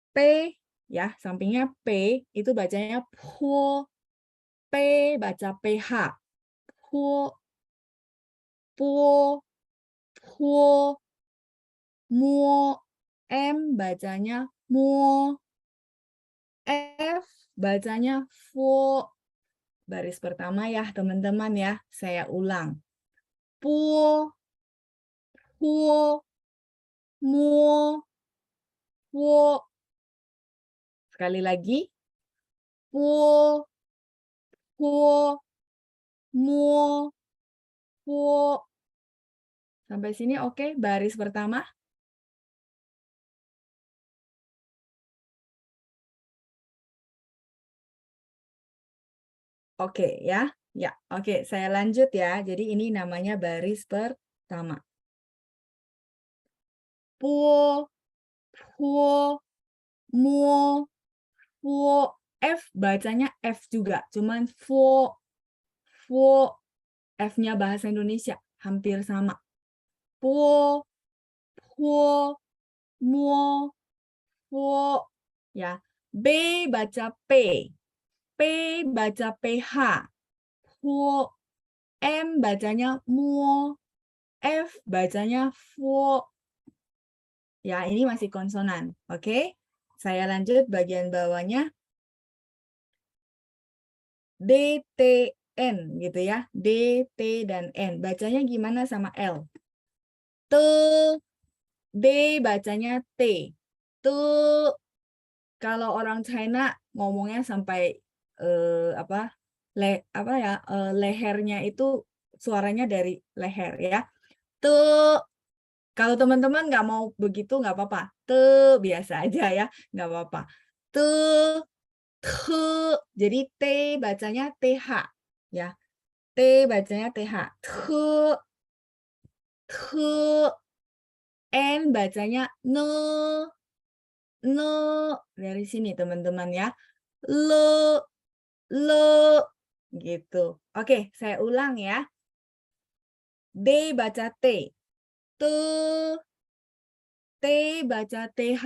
P, ya, sampingnya P itu bacanya po, P baca PH, po, po, po, mo, M bacanya mo, F bacanya fo. Baris pertama ya teman-teman ya, saya ulang. Po, po, mo, po. Sekali lagi. Po, po, mo, po. Sampai sini oke, baris pertama. Oke ya. Ya, oke, saya lanjut ya. Jadi ini namanya baris pertama. Po, po, mo, po. F bacanya F juga, cuman fo, fo. F-nya bahasa Indonesia hampir sama. Po, po, mo, po. Ya. B baca P. P baca PH. Po. M bacanya mo. F bacanya fo. Ya, ini masih konsonan. Oke. Saya lanjut bagian bawahnya. D, T, N gitu ya. D, T, dan N. Bacanya gimana sama L? T, D bacanya T. T. Kalau orang China ngomongnya sampai lehernya itu suaranya dari leher ya. T. Kalau teman-teman nggak mau begitu nggak apa-apa. T biasa aja ya, nggak apa-apa. T. Jadi T bacanya TH ya. T bacanya TH. N bacanya ne. Dari sini teman-teman ya. Le gitu. Oke, saya ulang ya. D baca T. T baca TH.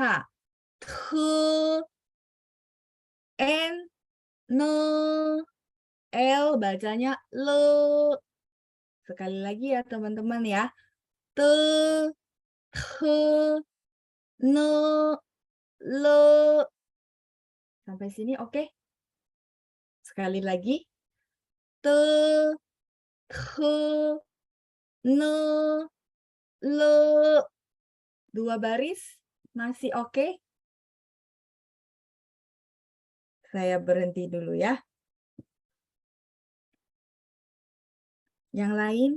N, ne, L bacanya le. Sekali lagi ya teman-teman ya. Ne, le. Sampai sini oke? Sekali lagi. Ne, le. Dua baris masih oke? Saya berhenti dulu ya. Yang lain?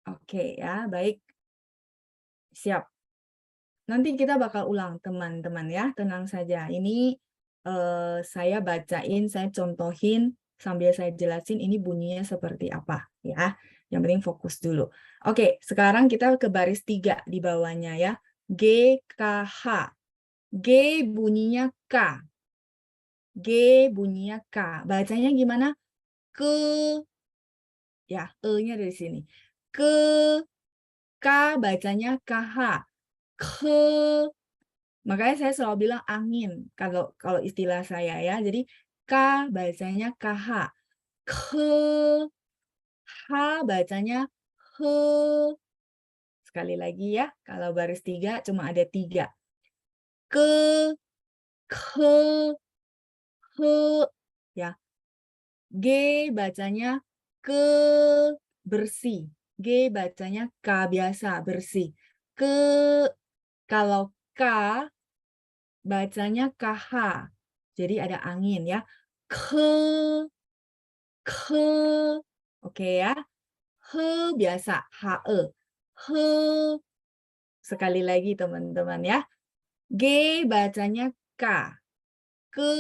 Oke ya, baik. Siap. Nanti kita bakal ulang teman-teman ya, tenang saja. Ini saya bacain, saya contohin, sambil saya jelasin ini bunyinya seperti apa ya. Yang penting fokus dulu. Oke, sekarang kita ke baris 3 di bawahnya ya. G, K, H. G bunyinya K. G bunyinya K. Bacanya gimana? Ke. Ya, E-nya dari sini. Ke. K bacanya KH. Ke. Makanya saya selalu bilang angin kalau istilah saya ya. Jadi K bacanya KH. Ke. H bacanya he. Sekali lagi ya, kalau baris 3 cuma ada 3. Ke. ya. G bacanya ke, bersih. G bacanya K biasa, bersih. Kalau K bacanya KH. Jadi ada angin ya. Ke. Oke ya. Biasa, HE. Sekali lagi teman-teman ya. G bacanya K. Ke.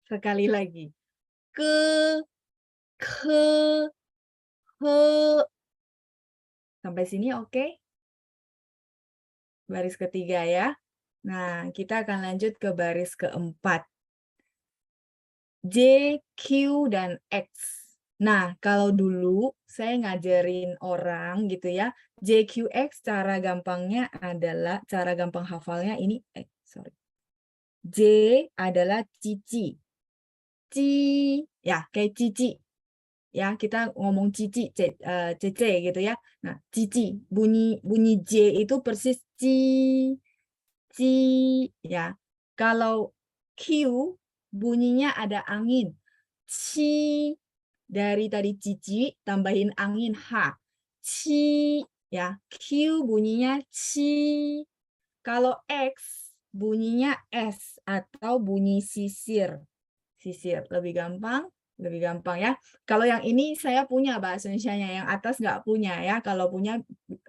Sekali lagi. Ke. Sampai sini oke? Baris ketiga ya. Nah, kita akan lanjut ke baris keempat. J, Q, dan X. Nah, kalau dulu saya ngajarin orang gitu ya, JQX cara gampangnya adalah, cara gampang hafalnya ini, J adalah cici. Ya, kayak cici. Ya, kita ngomong cici, cece gitu ya. Nah, cici, bunyi J itu persis ya. Kalau Q bunyinya ada angin. Dari tadi cici tambahin angin H. Ya. Q bunyinya ci. Kalau X bunyinya S atau bunyi sisir. Sisir lebih gampang ya. Kalau yang ini saya punya bahasa Indonesianya, yang atas nggak punya ya. Kalau punya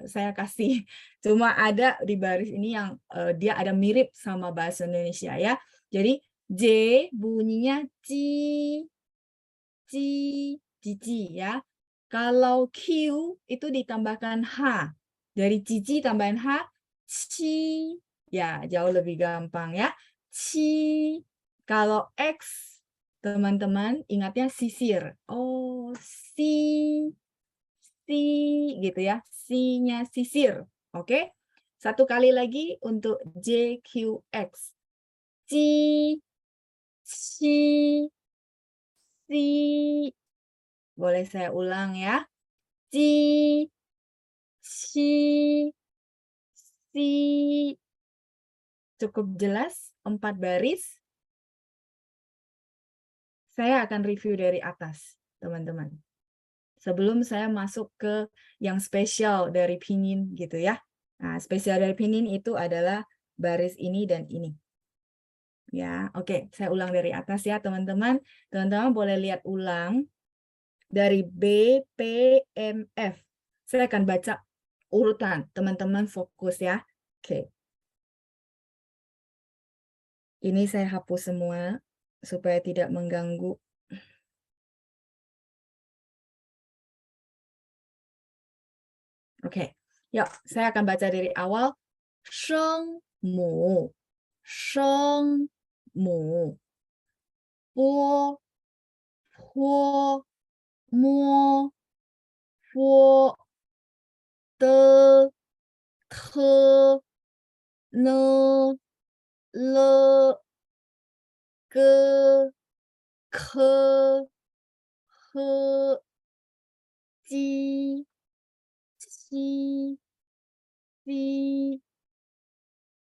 saya kasih. Cuma ada di baris ini yang dia ada mirip sama bahasa Indonesia ya. Jadi J bunyinya cici ya. Kalau Q itu ditambahkan H. Dari cici tambahin H, ci. Ya, jauh lebih gampang ya. Ci. Kalau X teman-teman ingatnya sisir. Oh, si gitu ya. Si-nya sisir. Oke? Satu kali lagi untuk JQX. Ci, si. Boleh saya ulang ya. Ci, si. Cukup jelas 4 baris. Saya akan review dari atas, teman-teman. Sebelum saya masuk ke yang spesial dari pinyin gitu ya. Nah, spesial dari pinyin itu adalah baris ini dan ini. Ya, oke, saya ulang dari atas ya, teman-teman. Teman-teman boleh lihat ulang dari B, P, M, F. Saya akan baca urutan, teman-teman fokus ya. Oke. Ini saya hapus semua supaya tidak mengganggu. Oke, yuk saya akan baca dari awal. Sheng mu, bo, huo, mo, fuo, de, te, ne, le, ge, ke, he, ji, si.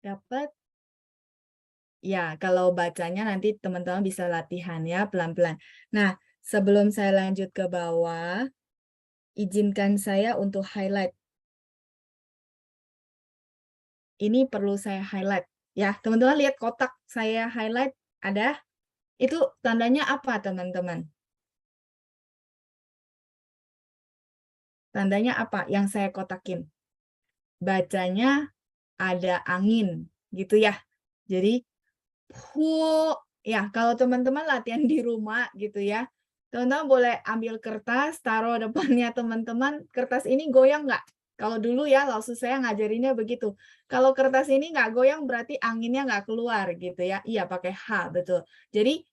Dapat? Ya, kalau bacanya nanti teman-teman bisa latihan ya, pelan-pelan. Nah, sebelum saya lanjut ke bawah, izinkan saya untuk highlight. Ini perlu saya highlight. Ya, teman-teman lihat kotak saya highlight ada? Itu tandanya apa, teman-teman? Tandanya apa yang saya kotakin? Bacanya ada angin, gitu ya. Jadi, ya, kalau teman-teman latihan di rumah gitu ya, teman-teman boleh ambil kertas, taruh depannya teman-teman. Kertas ini goyang nggak? Kalau dulu ya, langsung saya ngajarinnya begitu. Kalau kertas ini nggak goyang, berarti anginnya nggak keluar gitu ya. Iya, pakai H, betul. Jadi,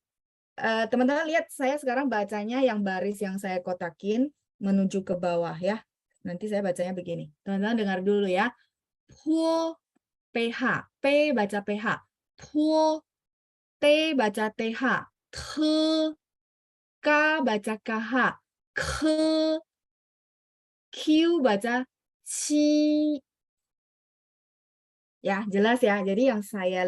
teman-teman lihat saya sekarang bacanya yang baris yang saya kotakin menuju ke bawah ya. Nanti saya bacanya begini. Teman-teman dengar dulu ya. Puo, PH. P baca PH. Puo, T baca TH. Te, K baca KH. Ke, Q baca Ci. Ya, jelas ya. Jadi yang saya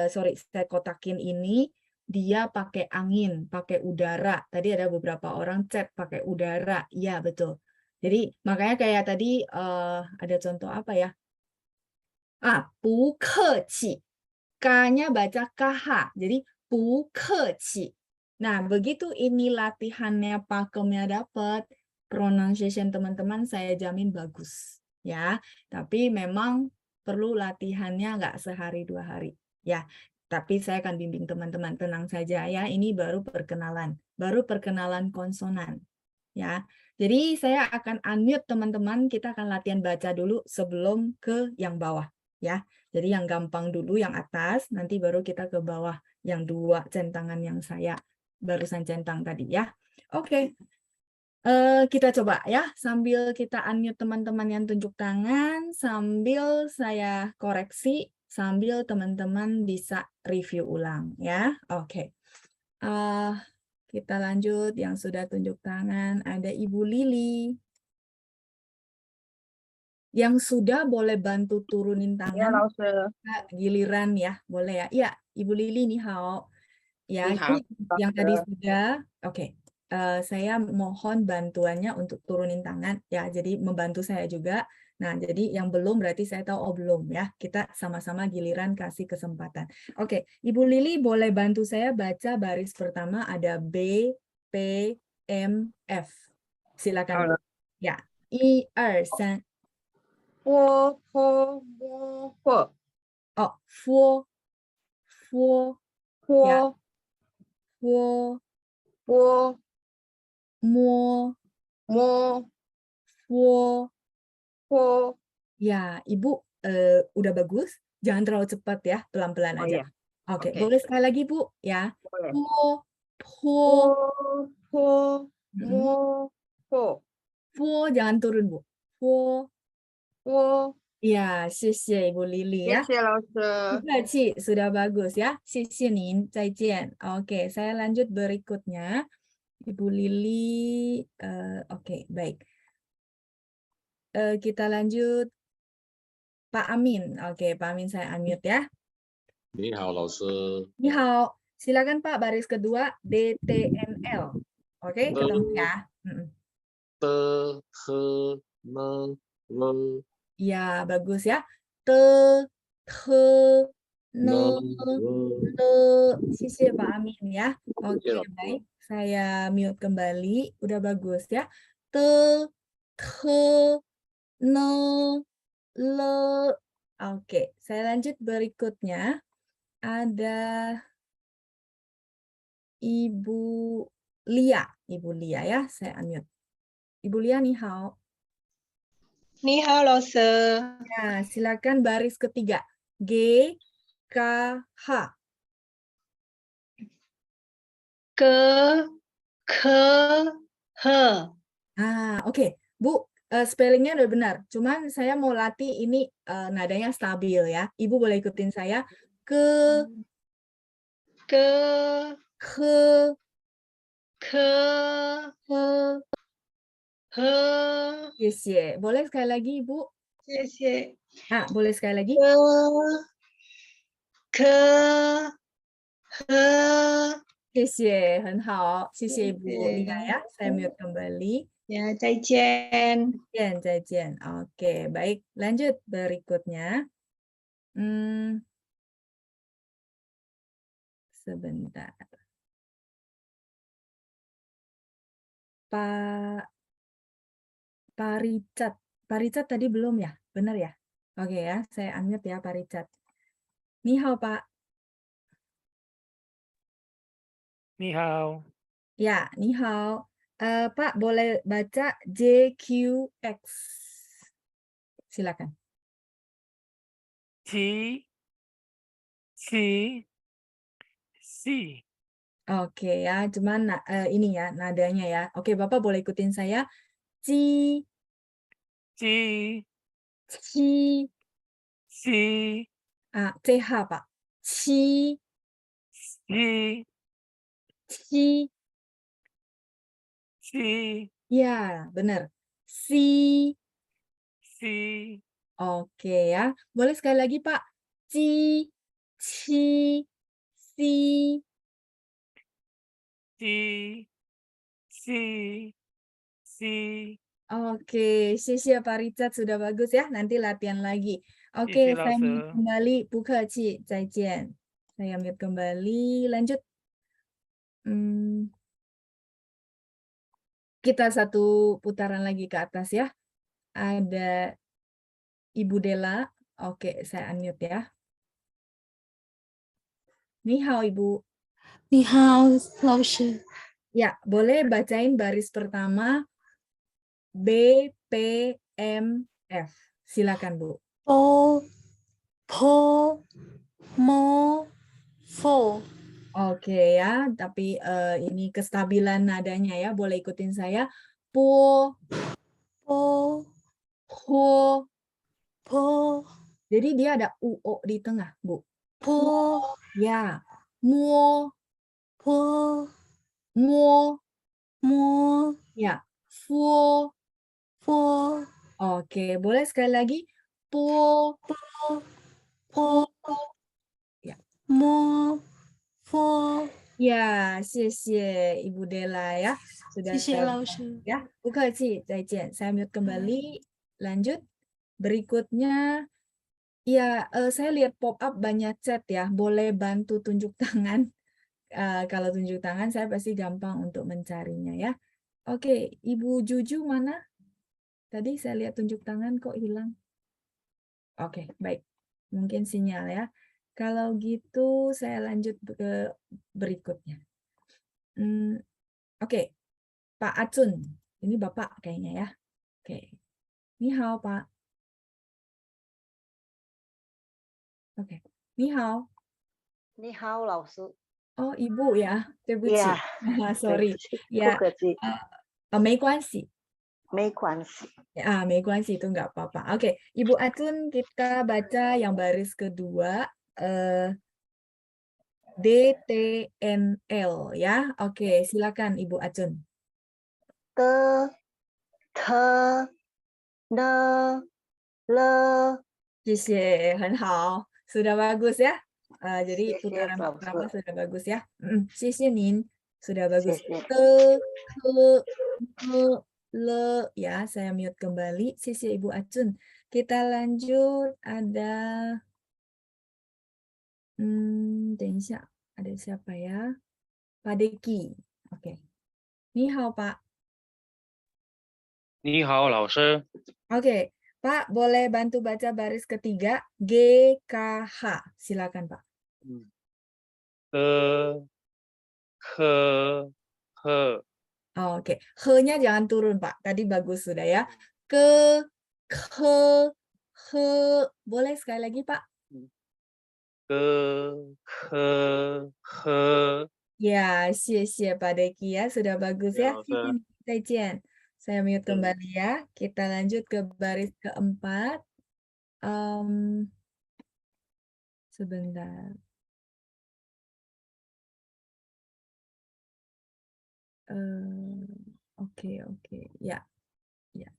saya kotakin ini dia pakai angin, pakai udara. Tadi ada beberapa orang chat pakai udara. Iya, betul. Jadi makanya kayak tadi ada contoh apa ya? Bu keci. K-nya baca KH. Jadi bu keci. Nah, begitu ini latihannya pakemnya dapat, pronunciation teman-teman saya jamin bagus. Ya, tapi memang perlu latihannya nggak sehari 2 hari. Ya, tapi saya akan bimbing teman-teman, tenang saja ya. Ini baru perkenalan konsonan. Ya, jadi saya akan unmute teman-teman. Kita akan latihan baca dulu sebelum ke yang bawah. Ya, jadi yang gampang dulu yang atas, nanti baru kita ke bawah yang 2 centangan yang saya barusan centang tadi ya. Oke. Kita coba ya, sambil kita unmute teman-teman yang tunjuk tangan, sambil saya koreksi, sambil teman-teman bisa review ulang ya. Oke. Kita lanjut yang sudah tunjuk tangan, ada Ibu Lili. Yang sudah boleh bantu turunin tangan, giliran ya, boleh ya. Iya, Ibu Lili nih hao. Ya, Ni hao, yang tadi sudah, oke. Saya mohon bantuannya untuk turunin tangan ya, jadi membantu saya juga. Nah, jadi yang belum berarti saya tahu oh belum ya. Kita sama-sama giliran kasih kesempatan. Oke, Ibu Lili boleh bantu saya baca baris pertama ada B, P, M, F. Silakan. Ya, 1, 2, 3. po, po, mo, po, Oh, fu, ya, po, fu, po, mo, mo, fu. po. Ya, Ibu udah bagus. Jangan terlalu cepat ya, pelan-pelan Oh aja. ya, Oke, oke. boleh sekali lagi Bu ya. Boleh. Po, po, Po, po, Mm-mm. mo, po, po, jangan turun Bu. Po, po. ya, 谢谢 Ibu Lili ya. 谢谢老师。 Ci, sudah bagus ya. 谢谢您，再见. Oke, saya lanjut berikutnya. Ibu Lili, oke, baik. Kita lanjut Pak Amin. Oke, Pak Amin saya unmute ya. 你好，老师。 Ni hao. Silakan Pak, baris kedua DTNL. Oke, ketemu ya. Mm-mm.的和呢了 Ya, bagus ya. Te, te, ne, 呢了 le. 谢谢 Pak Amin ya. Oke, Iya, Pak. baik. Saya mute kembali. Udah bagus ya. Te, te, ne, le. Oke, saya lanjut berikutnya. Ada Ibu Lia ya, saya unmute. Ibu Lia, ni hao. 你好，老师。 Nah, silakan baris ketiga. G, K, H. Ke, ke, he. Oke. Bu, spellingnya udah benar. Cuman saya mau latih ini nadanya stabil ya. Ibu boleh ikutin saya. Ke, Ke, ke, ke, he. he. Yes. Boleh sekali lagi, Ibu? 谢谢。 Boleh sekali lagi? ke, he. 谢谢，很好，谢谢 Ibu Lia ya. Saya mute kembali. 呀，再见。 再见. Oke, baik. Lanjut berikutnya. Sebentar. Pak Richard. Pak Richard tadi belum ya? Benar ya? Oke ya, saya unmute ya Pak Richard. Ni hao, Pak. 你好， Ya, ni hao. Pak, boleh baca JQX. Silakan. 七七 C Oke ya, cuman ini ya nadanya ya. Oke, Bapak boleh ikutin saya. Ci, 七 ci, C CH Pak. Ci, C ci. C Ya, benar. Si, C Oke ya. Boleh sekali lagi, Pak. Ji, ci, si. Si, si, si. Oke, Xie Pak Richard sudah bagus ya. Nanti latihan lagi. Oke, 谢谢老 saya mute 师。 kembali. Bukaci, zaijian. Saya mute kembali. Lanjut. Kita satu putaran lagi ke atas ya. Ada Ibu Dela. Oke, saya unmute ya. Ni hao, Ibu. 你好，老师。 Ya, boleh bacain baris pertama B, P, M, F. Silakan, Bu. Po, po, mo, fo. Oke ya, tapi ini kestabilan nadanya ya. Boleh ikutin saya. Po, Po, ho. po, Jadi dia ada UO di tengah, Bu. po, Ya. Mo, po, mo. mo, Ya. Fo. fo, Oke, boleh sekali lagi. Po, po, ya. mo, fo. Ya, 谢谢 Ibu Dela ya. Sudah 谢谢老师。 ya. Bukaci, zaijian. Saya mute kembali. Lanjut. Berikutnya, ya saya lihat pop up banyak chat ya. Boleh bantu tunjuk tangan. Kalau tunjuk tangan saya pasti gampang untuk mencarinya ya. Oke, Ibu Juju mana? Tadi saya lihat tunjuk tangan kok hilang. Oke, baik. Mungkin sinyal ya. Kalau gitu saya lanjut ke berikutnya. Oke, Pak Acun. Ini Bapak kayaknya ya. Oke. Ni hao, Pak. Oke. Ni hao. 你好，老师。 Oh, Ibu ya. 对不起。 Yeah. Sorry. 不 Ya, 客气，没关系。没关系。 没关系, itu nggak apa-apa. Oke, Ibu Acun kita baca yang baris kedua. DTNL ya. Oke, silakan Ibu Acun. T, T, N, L. 谢谢，很好，sudah bagus ya. Jadi 谢谢 putaran 老 pertama 师， sudah bagus ya. 谢谢您, sudah bagus. 谢谢。 Ke, le, ya, saya mute kembali. 谢谢 Ibu Acun. Kita lanjut, ada, 等一下, ada siapa ya? Pak Deki. Oke. Ni hao, Pak. 你好，老师。 Oke, Pak, boleh bantu baca baris ketiga G, K, H. Silakan, Pak. K, H. Oke, H-nya jangan turun, Pak. Tadi bagus sudah ya. Ke, ke, he. Boleh sekali lagi, Pak? K, H, H. Ya, 谢谢 Pak Deki ya. Sudah bagus ya. 谢谢老师。 Zaijian. Saya mute kembali ya. Kita lanjut ke baris keempat. Sebentar. Oke. Ya,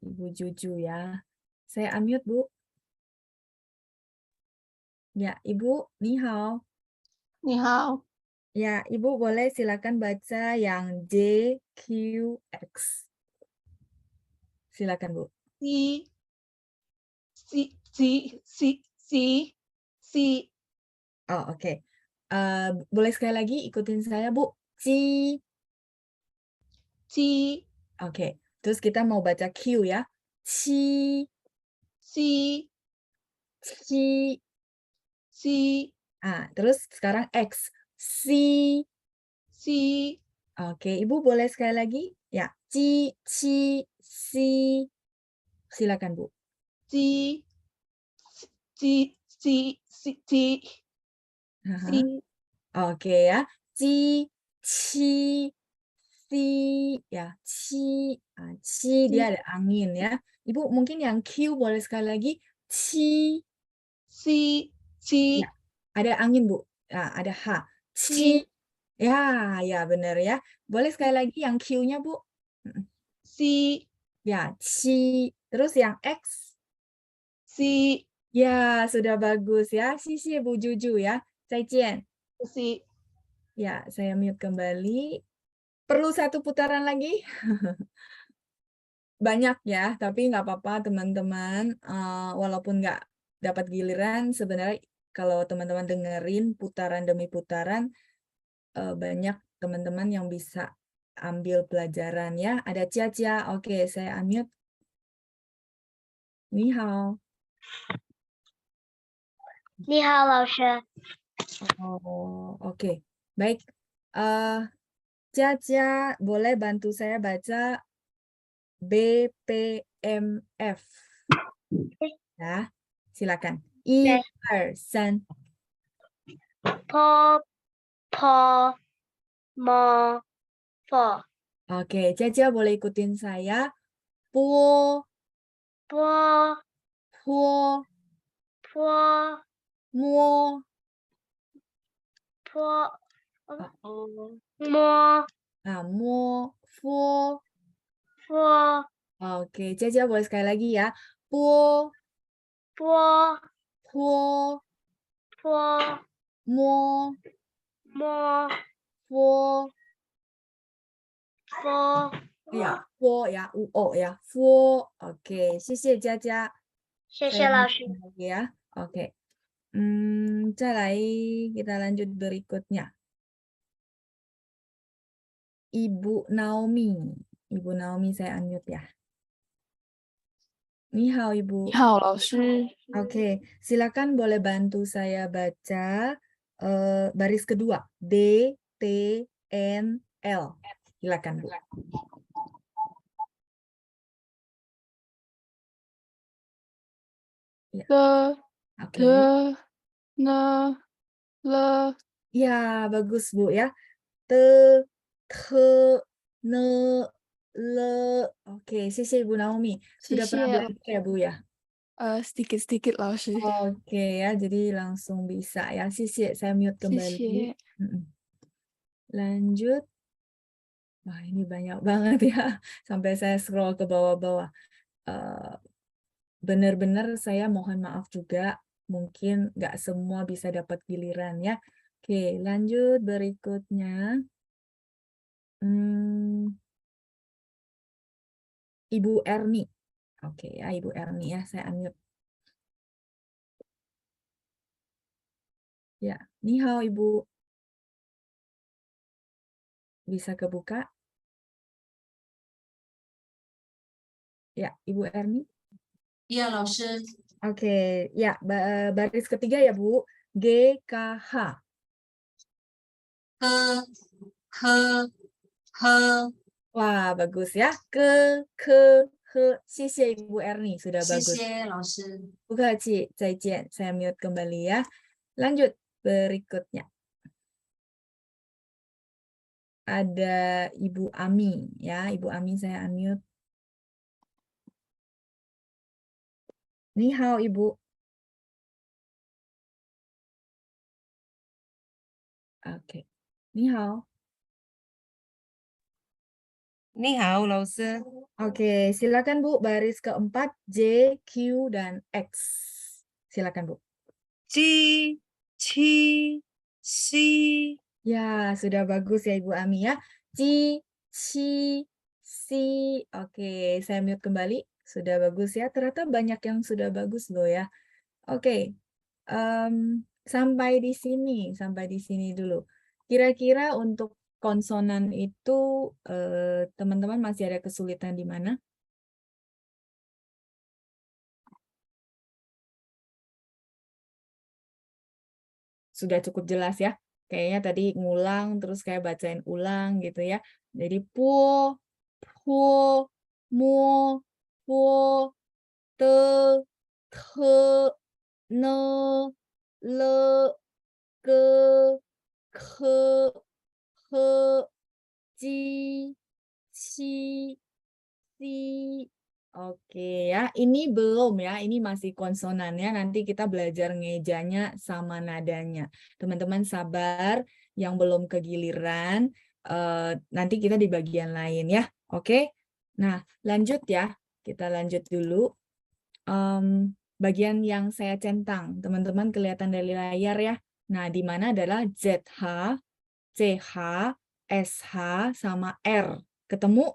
Ibu Juju ya. Saya unmute, Bu. Ya, Ibu, ni hao. 你好， Ya, Ibu boleh silakan baca yang J, Q, X. Silakan, Bu. C, C. Oh, oke. Boleh sekali lagi ikutin saya, Bu. C. C, Oke. Terus kita mau baca Q ya. C, C, C. C, Terus sekarang X. C. C, Oke, Ibu boleh sekali lagi? Ya. C, C, C. Silakan, Bu. C, C, C, C, C, C. Oke ya. C, ci, si, ya. Ci, ci dia ada angin ya. Ibu mungkin yang Q boleh sekali lagi. Ci. C, C. Ya, ada angin, Bu. Ada H. Ci. Ya, benar ya. Boleh sekali lagi yang Q-nya, Bu. C, Ya, ci. Terus yang X. si, Ya, sudah bagus ya. Sisi Bu Juju ya. 再见. si, Ya, saya mute kembali. Perlu satu putaran lagi? Banyak ya, tapi nggak apa-apa teman-teman. Walaupun nggak dapat giliran, sebenarnya kalau teman-teman dengerin putaran demi putaran, banyak teman-teman yang bisa ambil pelajaran ya. Ada Cia-Cia, oke saya unmute. Ni hao. 你好，老师。 Oh, oke. Baik. Cia-Cia, boleh bantu saya baca BPMF. Ya, silakan. 1、2、3。 po, po, mo, fo. Oke, Cia-Cia boleh ikutin saya. Po, Po, po, po, mo. po, Oh. mo, Mo, fo. fo, Oke, Cia-Cia boleh sekali lagi ya. Po, po, po, po, mo, mo, fo. fo. Ya, fo ya, uo ya. Fo. Oke, 谢谢佳佳。谢谢老师。 Ya, oke. Kita lanjut berikutnya. Ibu Naomi. Ibu Naomi saya unmute ya. Ni hao Ibu. 你好，老师。 Oke, silakan boleh bantu saya baca baris kedua. D, T, N, L. Silakan Bu.的 Oke. 的呢了 Ya, bagus Bu ya. Te, te, ne, le. Oke, 谢谢 Ibu Naomi. Sudah pernah 谢谢 belajar ya Bu ya? sedikit-sedikit 老师。 Oke ya, jadi langsung bisa ya. 谢谢, saya mute 谢 kembali. 谢。 Lanjut. Wah, ini banyak banget ya. Sampai saya scroll ke bawah-bawah. Benar-benar saya mohon maaf juga. Mungkin nggak semua bisa dapat giliran ya. Oke, lanjut berikutnya. Ibu Erni. Oke ya, Ibu Erni ya, saya unmute. Ya, ni hao Ibu. Bisa kebuka? Ya, Ibu Erni. Iya, 老师. Oke, ya, baris ketiga ya Bu. G, K, H. Ke, Wah, bagus ya. Ke, 谢谢 Ibu Erni, sudah 谢 bagus. 谢老师. Bukaci, 再见. Saya mute kembali ya. Lanjut berikutnya. Ada Ibu Ami ya. Ibu Ami saya unmute. Ni hao Ibu. Oke. Ni hao. 你好，老师。 Oke, silakan Bu. Baris keempat J, Q, dan X. Silakan Bu. G, C, C. Ya, sudah bagus ya Ibu Ami ya. Ci, ci, si. Oke, saya mute kembali. Sudah bagus ya. Ternyata banyak yang sudah bagus loh ya. Oke, sampai di sini dulu. Kira-kira untuk konsonan itu teman-teman masih ada kesulitan di mana? Sudah cukup jelas ya. Kayaknya tadi ngulang terus kayak bacain ulang gitu ya. Jadi po, po, mo, po, te, te, ne, le, ke, ke, he, ji, ci, si. Oke ya, ini belum ya, ini masih konsonannya, nanti kita belajar ngejanya sama nadanya. Teman-teman sabar, yang belum kegiliran, nanti kita di bagian lain ya, oke? Nah, lanjut ya, kita lanjut dulu. bagian yang saya centang. Teman-teman kelihatan dari layar ya. Nah, di mana adalah ZH, CH, SH, sama R. Ketemu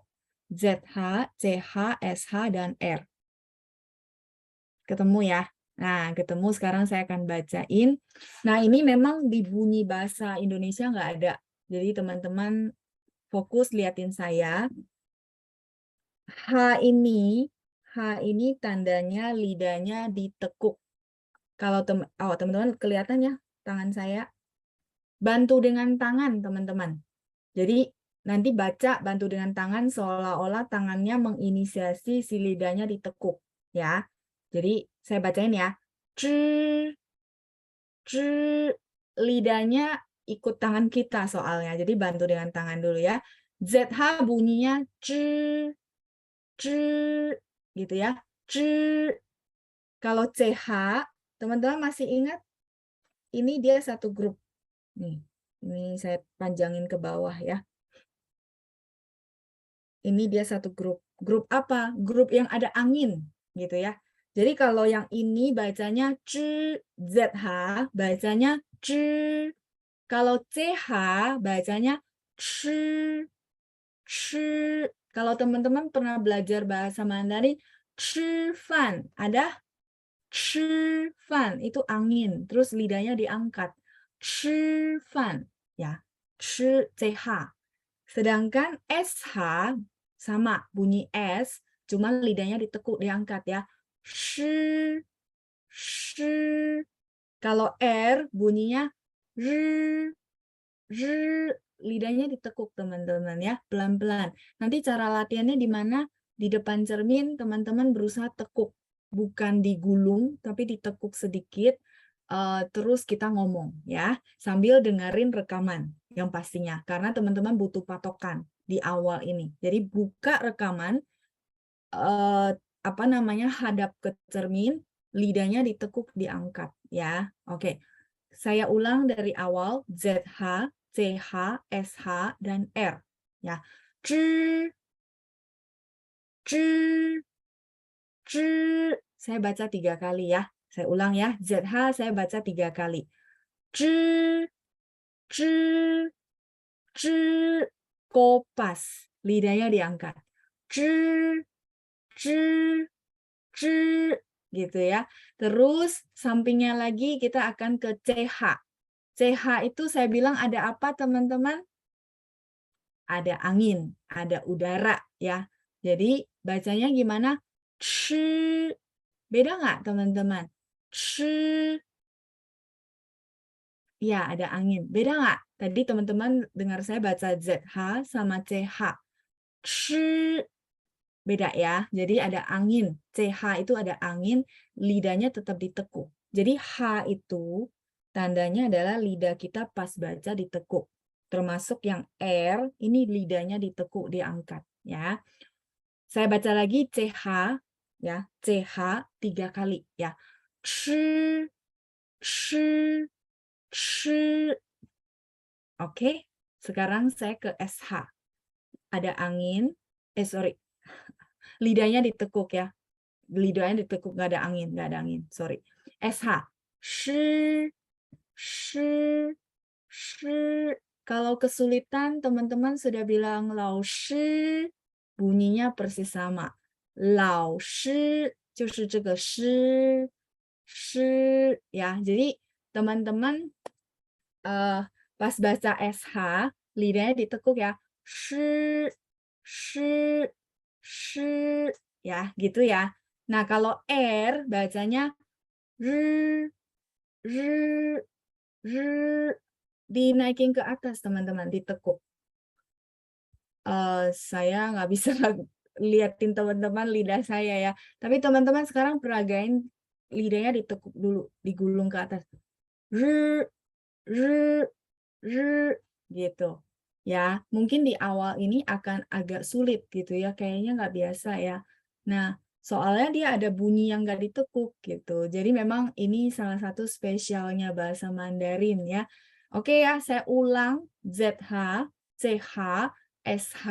ZH, CH, SH, dan R. Ketemu ya. Nah, ketemu sekarang saya akan bacain. Nah, ini memang di bunyi bahasa Indonesia nggak ada. Jadi teman-teman fokus liatin saya. H ini tandanya lidahnya ditekuk. Kalau teman-teman kelihatan ya tangan saya. Bantu dengan tangan, teman-teman. Jadi nanti baca bantu dengan tangan seolah-olah tangannya menginisiasi si lidahnya ditekuk, ya. Jadi saya bacain ya. Lidahnya ikut tangan kita soalnya. Jadi bantu dengan tangan dulu ya. ZH bunyinya gitu ya. Kalau CH, teman-teman masih ingat? Ini dia satu grup. Nih, ini saya panjangin ke bawah ya. Ini dia satu grup. Grup apa? Grup yang ada angin, gitu ya. Jadi kalau yang ini bacanya ZH, bacanya kalau CH bacanya Kalau teman-teman pernah belajar bahasa Mandarin, fan, ada fan itu angin, terus lidahnya diangkat. fan, ya. CH. Sedangkan SH sama bunyi S, cuma lidahnya ditekuk diangkat ya. Kalau R bunyinya lidahnya ditekuk teman-teman ya, pelan-pelan. Nanti cara latihannya di mana? Di depan cermin teman-teman berusaha tekuk, bukan digulung tapi ditekuk sedikit. Terus kita ngomong ya, sambil dengerin rekaman yang pastinya, karena teman-teman butuh patokan di awal ini. Jadi buka rekaman, hadap ke cermin, lidahnya ditekuk diangkat ya. Oke, saya ulang dari awal. ZH, CH, SH, dan R ya. Saya baca 3 kali ya. Saya ulang ya. ZH saya baca 3 kali. Kopas. Lidahnya diangkat. Gitu ya. Terus sampingnya lagi kita akan ke CH. CH itu saya bilang ada apa teman-teman? Ada angin, ada udara ya. Jadi bacanya gimana? Beda nggak teman-teman? Ya, ada angin. Beda nggak? Tadi teman-teman dengar saya baca ZH sama CH. Beda ya. Jadi ada angin. CH itu ada angin, lidahnya tetap ditekuk. Jadi H itu tandanya adalah lidah kita pas baca ditekuk. Termasuk yang R, ini lidahnya ditekuk, diangkat. Ya. Saya baca lagi CH, ya, CH 3 kali. Ya. Oke, sekarang saya ke SH. Ada angin, lidahnya ditekuk ya. Lidahnya ditekuk, nggak ada angin, sorry. SH. Kalau kesulitan, teman-teman sudah bilang lao shi, bunyinya persis sama. Lao shi, 就是这个shi, ya. Jadi teman-teman pas baca SH, lidahnya ditekuk ya. Ya, gitu ya. Nah, kalau R bacanya dinaikin ke atas, teman-teman, ditekuk. Saya nggak bisa liatin teman-teman lidah saya ya. Tapi teman-teman sekarang peragain lidahnya ditekuk dulu, digulung ke atas. Gitu. Ya, mungkin di awal ini akan agak sulit gitu ya, kayaknya nggak biasa ya. Nah, soalnya dia ada bunyi yang nggak ditekuk gitu. Jadi memang ini salah satu spesialnya bahasa Mandarin ya. Oke ya, saya ulang ZH, CH, SH,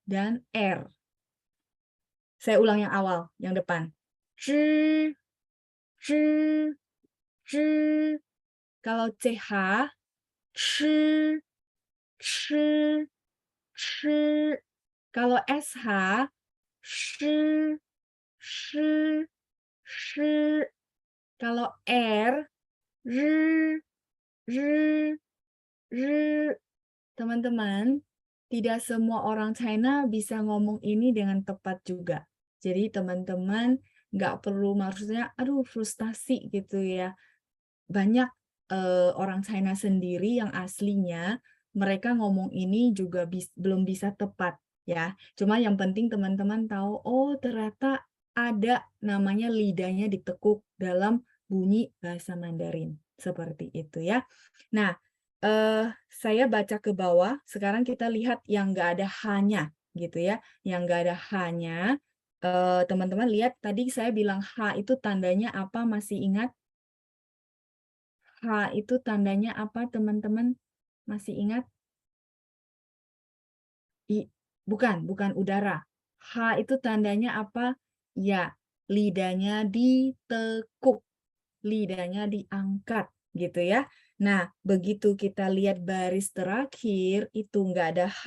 dan R. Saya ulang yang awal, yang depan. zhi, zhi. Kalau ch, chi, chi, chi. Kalau sh, shi, shi, shi. Kalau r, r, r, r. Teman-teman, tidak semua orang China bisa ngomong ini dengan tepat juga. Jadi teman-teman nggak perlu maksudnya, aduh frustasi gitu ya. Banyak orang China sendiri yang aslinya mereka ngomong ini juga belum bisa tepat ya. Cuma yang penting teman-teman tahu, oh ternyata ada namanya lidahnya ditekuk dalam bunyi bahasa Mandarin. Seperti itu ya. Nah, saya baca ke bawah, sekarang kita lihat yang nggak ada hanya gitu ya. Yang nggak ada hanya, teman-teman lihat tadi saya bilang H itu tandanya apa, masih ingat? H itu tandanya apa teman-teman? Masih ingat? Bukan udara. H itu tandanya apa? Ya, lidahnya ditekuk. Lidahnya diangkat gitu ya. Nah, begitu kita lihat baris terakhir itu nggak ada H,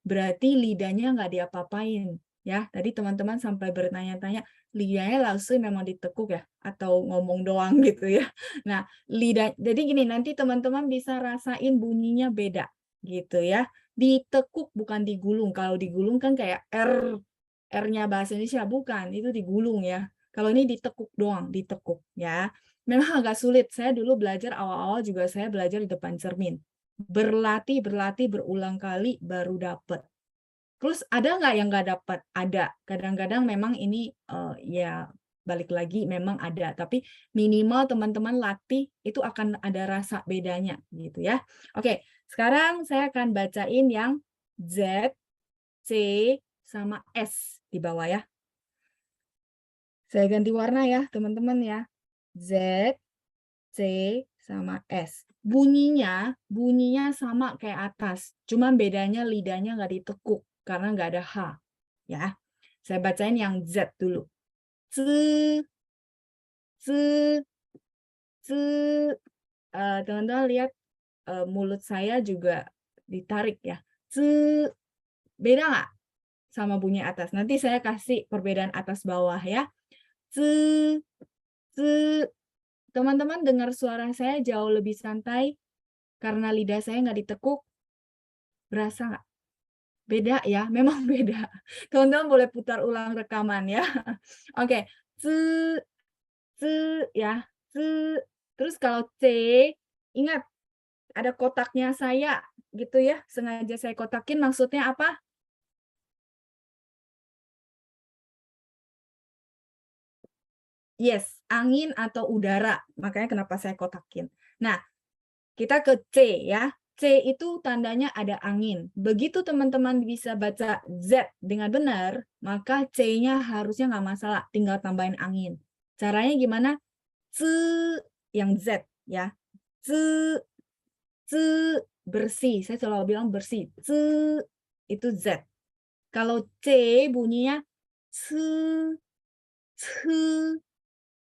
berarti lidahnya nggak diapa-apain. Ya, tadi teman-teman sampai bertanya-tanya, lidahnya langsung memang ditekuk ya? Atau ngomong doang gitu ya. Nah, lidah, jadi gini, nanti teman-teman bisa rasain bunyinya beda gitu ya. Ditekuk bukan digulung. Kalau digulung kan kayak R-nya bahasa Indonesia, bukan, itu digulung ya. Kalau ini ditekuk doang, ditekuk ya. Memang agak sulit. Saya dulu belajar awal-awal juga saya belajar di depan cermin. Berlatih berulang kali baru dapet. Terus ada nggak yang nggak dapat? Ada. Kadang-kadang memang ini ya balik lagi memang ada. Tapi minimal teman-teman latih itu akan ada rasa bedanya gitu ya. Oke, sekarang saya akan bacain yang Z, C, sama S di bawah ya. Saya ganti warna ya teman-teman ya. Z, C, sama S. Bunyinya sama kayak atas. Cuman bedanya lidahnya nggak ditekuk karena nggak ada H. Ya, saya bacain yang Z dulu. Z, Z, Z. Teman-teman lihat mulut saya juga ditarik ya. Z. Beda nggak sama bunyi atas? Nanti saya kasih perbedaan atas bawah ya. Z, Z. Teman-teman dengar suara saya jauh lebih santai karena lidah saya nggak ditekuk. Berasa nggak? Beda ya, memang beda. Teman-teman boleh putar ulang rekaman ya. Oke, C, C ya, C. Terus kalau C, ingat ada kotaknya saya gitu ya. Sengaja saya kotakin, maksudnya apa? Yes, angin atau udara. Makanya kenapa saya kotakin. Nah, kita ke C ya. C itu tandanya ada angin. Begitu teman-teman bisa baca Z dengan benar, maka C-nya harusnya nggak masalah. Tinggal tambahin angin. Caranya gimana? C yang Z ya. C, C bersih. Saya selalu bilang bersih. C itu Z. Kalau C bunyinya C, C,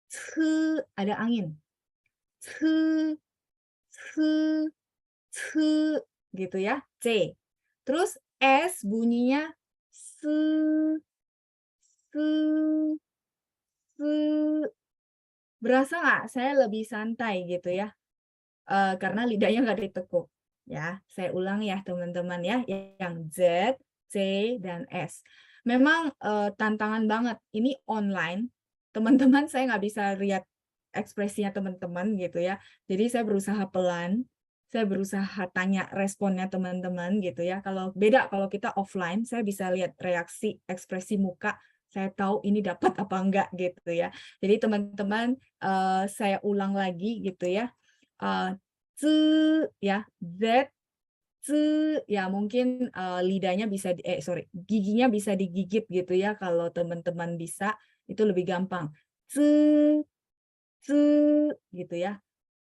C, ada angin. C, C, C, gitu ya, C. Terus S bunyinya S, S, S. Berasa nggak? Saya lebih santai gitu ya, karena lidahnya nggak ditekuk. Ya, saya ulang ya teman-teman ya, yang Z, C, dan S. Memang tantangan banget. Ini online, teman-teman saya nggak bisa lihat ekspresinya teman-teman gitu ya. Jadi saya berusaha pelan. Saya berusaha tanya responnya teman-teman gitu ya. Kalau beda kalau kita offline, saya bisa lihat reaksi, ekspresi muka. Saya tahu ini dapat apa enggak gitu ya. Jadi teman-teman saya ulang lagi gitu ya. Z ya, Z, Z ya mungkin lidahnya bisa giginya bisa digigit gitu ya. Kalau teman-teman bisa itu lebih gampang. Z, Z gitu ya.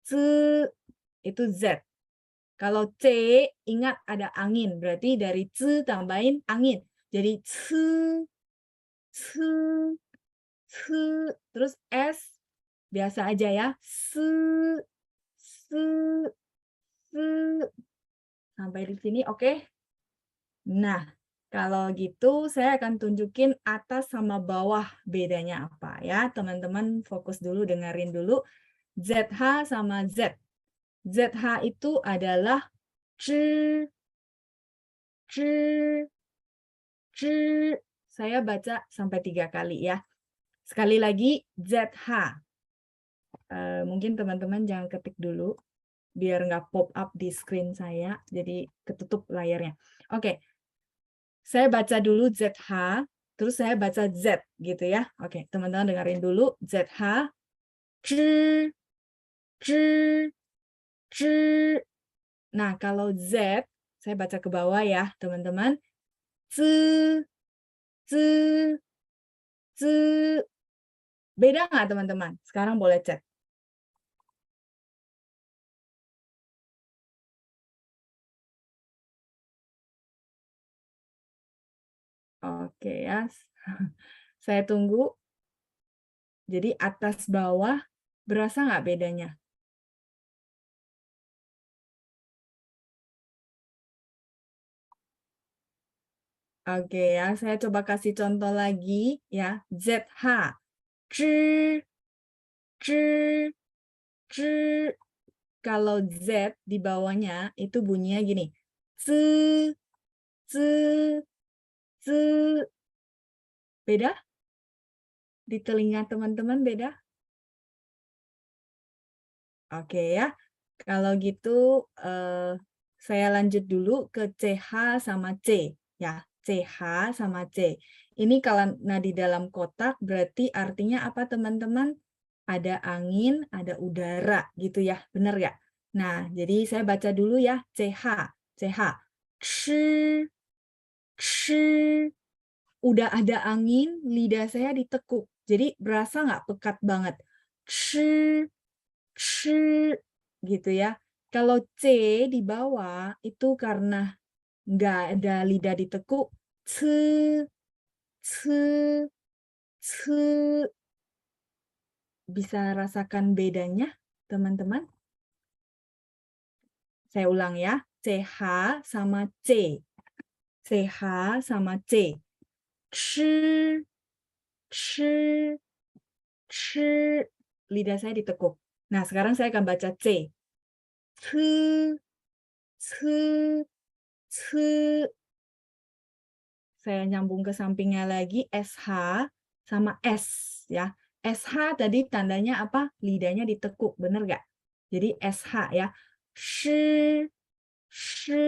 Z itu Z. Kalau C, ingat ada angin. Berarti dari C tambahin angin. Jadi C, C, C. Terus S, biasa aja ya. Se, se. Sampai di sini oke? Nah, kalau gitu saya akan tunjukin atas sama bawah bedanya apa ya. Teman-teman fokus dulu, dengerin dulu. ZH sama Z. ZH itu adalah zhi, zhi, zhi. Saya baca sampai 3 kali ya. Sekali lagi ZH. Mungkin teman-teman jangan ketik dulu biar nggak pop up di screen saya, jadi ketutup layarnya. Oke, saya baca dulu ZH, terus saya baca Z gitu ya. Oke, teman-teman dengerin dulu ZH, zhi, zhi, zhi. Nah, kalau Z, saya baca ke bawah ya, teman-teman. Zi, zi, zi. Beda nggak, teman-teman? Sekarang boleh cek. Oke ya, saya tunggu. Jadi atas bawah, berasa nggak bedanya? Oke ya, saya coba kasih contoh lagi ya. ZH, zhi, zhi, zhi. Kalau Z di bawahnya itu bunyinya gini. Zi, zi, zi. Beda? Di telinga teman-teman beda? Oke ya. Kalau gitu saya lanjut dulu ke CH sama C ya. CH sama C. Ini kalau di dalam kotak berarti artinya apa teman-teman? Ada angin, ada udara gitu ya. Benar ya? Nah, jadi saya baca dulu ya. CH. CH. Shi, shi. Udah ada angin, lidah saya ditekuk. Jadi berasa nggak pekat banget. Shi, shi. Gitu ya. Kalau C di bawah itu karena nggak ada lidah ditekuk. Ce, ce, ce. Bisa rasakan bedanya, teman-teman? Saya ulang ya. CH sama C. CH sama C. Chi, chi, chi. Lidah saya ditekuk. Nah, sekarang saya akan baca C. Ce, ce, ce. Saya nyambung ke sampingnya lagi. SH sama S. Ya. SH tadi tandanya apa? Lidahnya ditekuk. Benar nggak? Jadi SH ya. Shi, shi,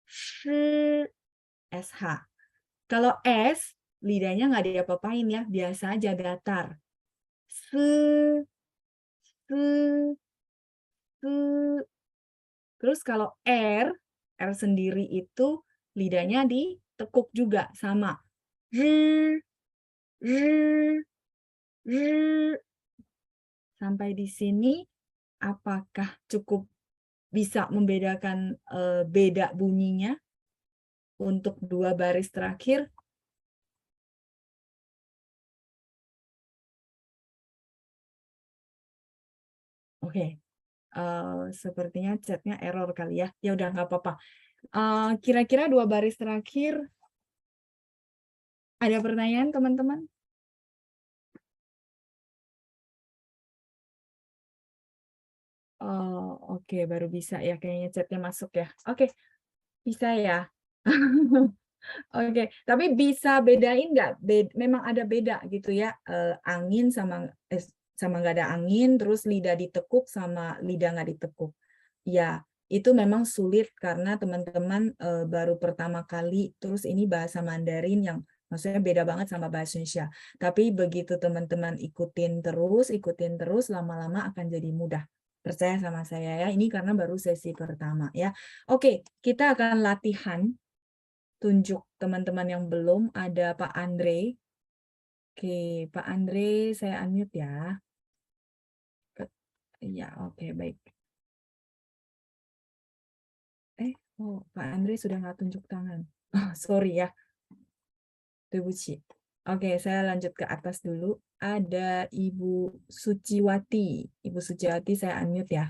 shi. SH. Kalau S, lidahnya nggak diapa-apain ya, biasa aja datar. Se, se, se. Terus kalau R sendiri itu lidahnya ditekuk juga, sama. R, r, r. Sampai di sini, apakah cukup bisa membedakan beda bunyinya untuk 2 baris terakhir? Oke, sepertinya chatnya error kali ya. Ya udah nggak apa-apa. Kira-kira 2 baris terakhir ada pertanyaan teman-teman? Oke, baru bisa ya kayaknya chatnya masuk ya. Oke, bisa ya. Oke, tapi bisa bedain nggak? Memang ada beda gitu ya, angin sama nggak ada angin, terus lidah ditekuk sama lidah nggak ditekuk. Ya, itu memang sulit karena teman-teman baru pertama kali, terus ini bahasa Mandarin yang maksudnya beda banget sama bahasa Indonesia. Tapi begitu teman-teman ikutin terus, lama-lama akan jadi mudah. Percaya sama saya ya, ini karena baru sesi pertama ya. Oke, kita akan latihan. Tunjuk teman-teman yang belum, ada Pak Andre. Oke, Pak Andre, saya unmute ya. Ya, oke, baik. Oh, Pak Andre sudah nggak tunjuk tangan. Oh, sorry ya. 对不起. Oke, saya lanjut ke atas dulu. Ada Ibu Suciwati. Ibu Suciwati saya unmute ya.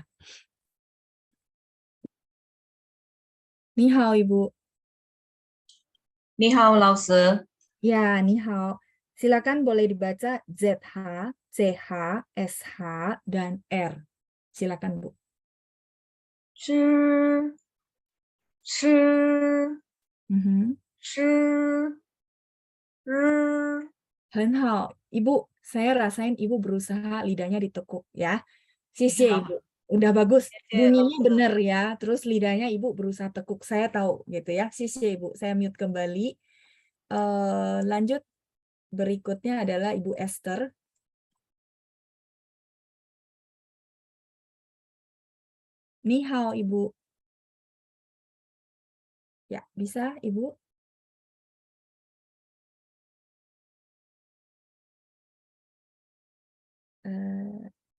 Ni hao, Ibu. 你好，老师。 Ya, ni hao. Silakan boleh dibaca ZH, CH, SH, dan R. Silakan, Bu. 吃吃 Mhm. 吃日 很好, Ibu. Saya rasain Ibu berusaha lidahnya ditekuk ya. Sisi Ya. Ibu. Udah bagus. Sisi, Bunyinya Laura. benar ya. Terus lidahnya Ibu berusaha tekuk. Saya tahu gitu ya. Sisi Ibu. Saya mute kembali. Lanjut. Berikutnya adalah Ibu Esther. Ni hao, Ibu. Ya, bisa Ibu?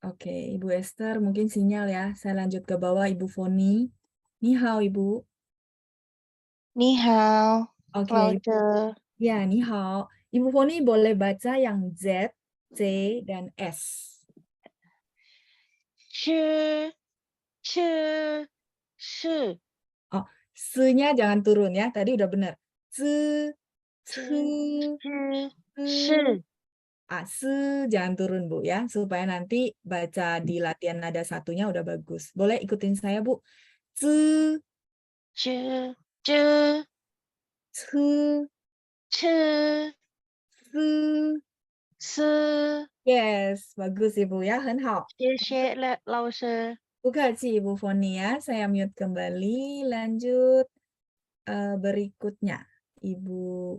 Oke, Ibu Esther mungkin sinyal ya. Saya lanjut ke bawah, Ibu Foni. Ni hao, Ibu. 你好， Oke, 老师。 ya, ni hao. Ibu Foni boleh baca yang Z, C, dan S. 吃吃是 Oh, se-nya jangan turun ya. Tadi udah benar. Se, 吃 se, 是 se jangan turun, Bu ya. Supaya nanti baca di latihan nada satunya udah bagus. Boleh ikutin saya, Bu. Se, 吃吃 se, 吃 se. 是， Yes, bagus Ibu ya. 很好。谢谢老师。 Bu Kaci, Ibu Foni ya. Saya mute kembali. Lanjut berikutnya. Ibu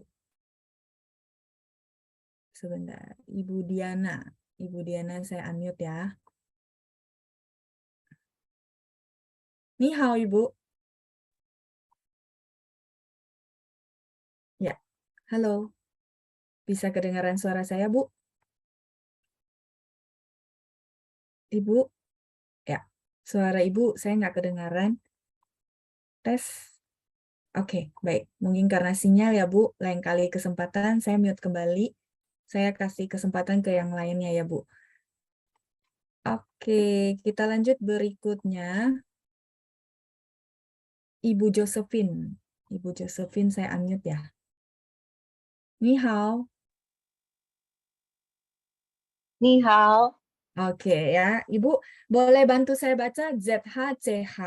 sebentar. Ibu Diana. Ibu Diana saya unmute ya. Ni hao, Ibu. Ya. Halo. Bisa kedengaran suara saya, Bu? Ibu? Ya. Suara Ibu saya nggak kedengaran. Tes. Oke, baik. Mungkin karena sinyal ya, Bu. Lain kali kesempatan saya mute kembali. Saya kasih kesempatan ke yang lainnya ya, Bu. Oke, kita lanjut berikutnya. Ibu Josephine. Ibu Josephine saya unmute ya. Ni hao. 你好， Oke ya. Ibu boleh bantu saya baca ZH, CH,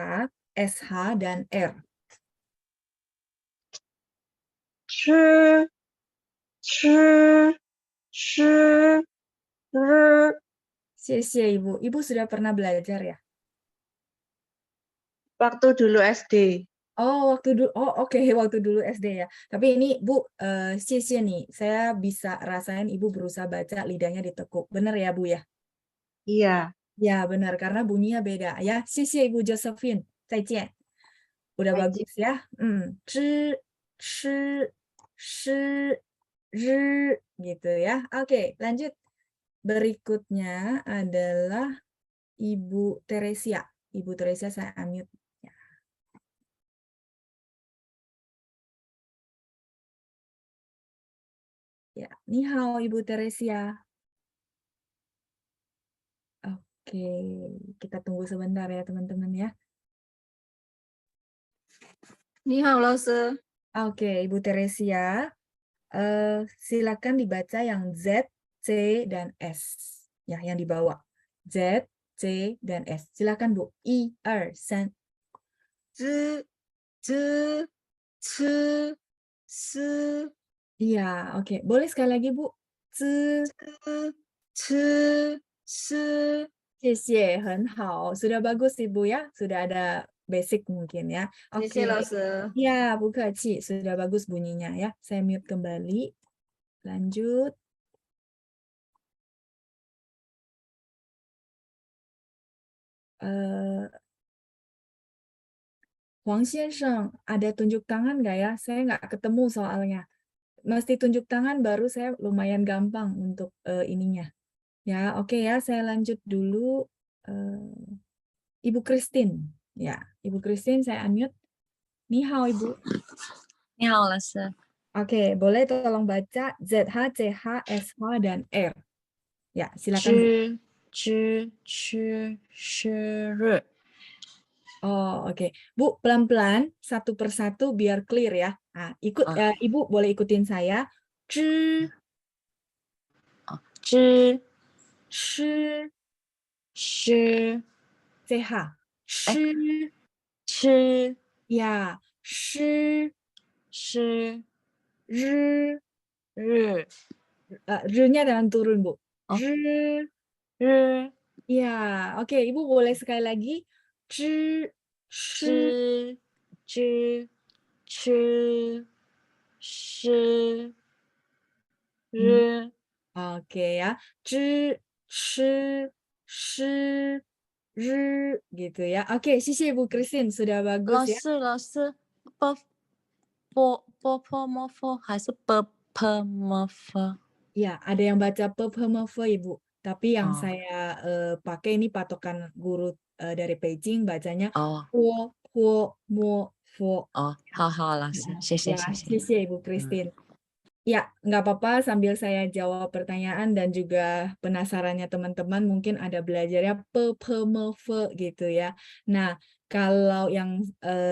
SH, dan R. 吃吃吃日 Xie Ibu. Ibu sudah pernah belajar ya? waktu dulu SD. Oh, waktu dulu. Oh, oke, waktu dulu SD ya. Tapi ini Bu, xie nih. Saya bisa rasain Ibu berusaha baca lidahnya ditekuk. Benar ya, Bu ya? Iya. Ya, benar karena bunyinya beda ya. Xie Ibu Josephine. 再见. Udah bagus ya. 知 shi shi ri gitu ya. Oke, lanjut. Berikutnya adalah Ibu Teresia. Ibu Teresia saya unmute. Ya, ni hao Ibu Teresia. Oke, kita tunggu sebentar ya teman-teman ya. 你好，老师。 Oke, Ibu Teresia, silakan dibaca yang Z, C, dan S. Ya, yang di bawah. Z, C, dan S. Silakan Bu. 1, 2, 3. 知知吃吃 Iya, oke. Boleh sekali lagi Bu. 知 吃吃 谢谢，很好. Sudah bagus Ibu ya. Sudah ada basic mungkin ya. 谢 Oke. 谢老师。 Ya, Bu Kaci. Sudah bagus bunyinya ya. Saya mute kembali. Lanjut. Huang Xiansheng, ada tunjuk tangan nggak ya? Saya nggak ketemu soalnya. Mesti tunjuk tangan baru saya lumayan gampang untuk ininya. Ya, oke ya. Saya lanjut dulu. Ibu Christine. Ya, Ibu Christine saya unmute. Ni hao, Ibu. 你好，老师。Oke, boleh tolong baca ZH, CH, SH, dan R. Ya, silakan. Oh, oke. Bu, pelan-pelan, satu persatu biar clear ya. Nah, Ibu boleh ikutin saya. Zhi, shi, CH. Shi, ya, shi, ri, R-nya jangan turun, Bu. Ri, ya, oke. Ibu boleh sekali lagi. Zhi, shi, oke ya. Zhi, shi, shi, ri, gitu ya. Oke, sisi Bu Christine sudah bagus ya. 老师还是 Ya, ada yang baca pepemove Ibu. Tapi yang Oh. saya pakai ini patokan guru dari Beijing bacanya 哦 po, po, mo, fo. 哦，好，老师，谢谢 Ya, 谢谢。 sisi Ibu Christine. Ya, nggak apa-apa sambil saya jawab pertanyaan dan juga penasarannya teman-teman mungkin ada belajarnya pepemove gitu ya. Nah, kalau yang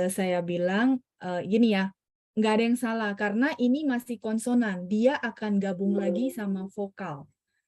saya bilang gini ya, nggak ada yang salah karena ini masih konsonan, dia akan gabung lagi sama vokal.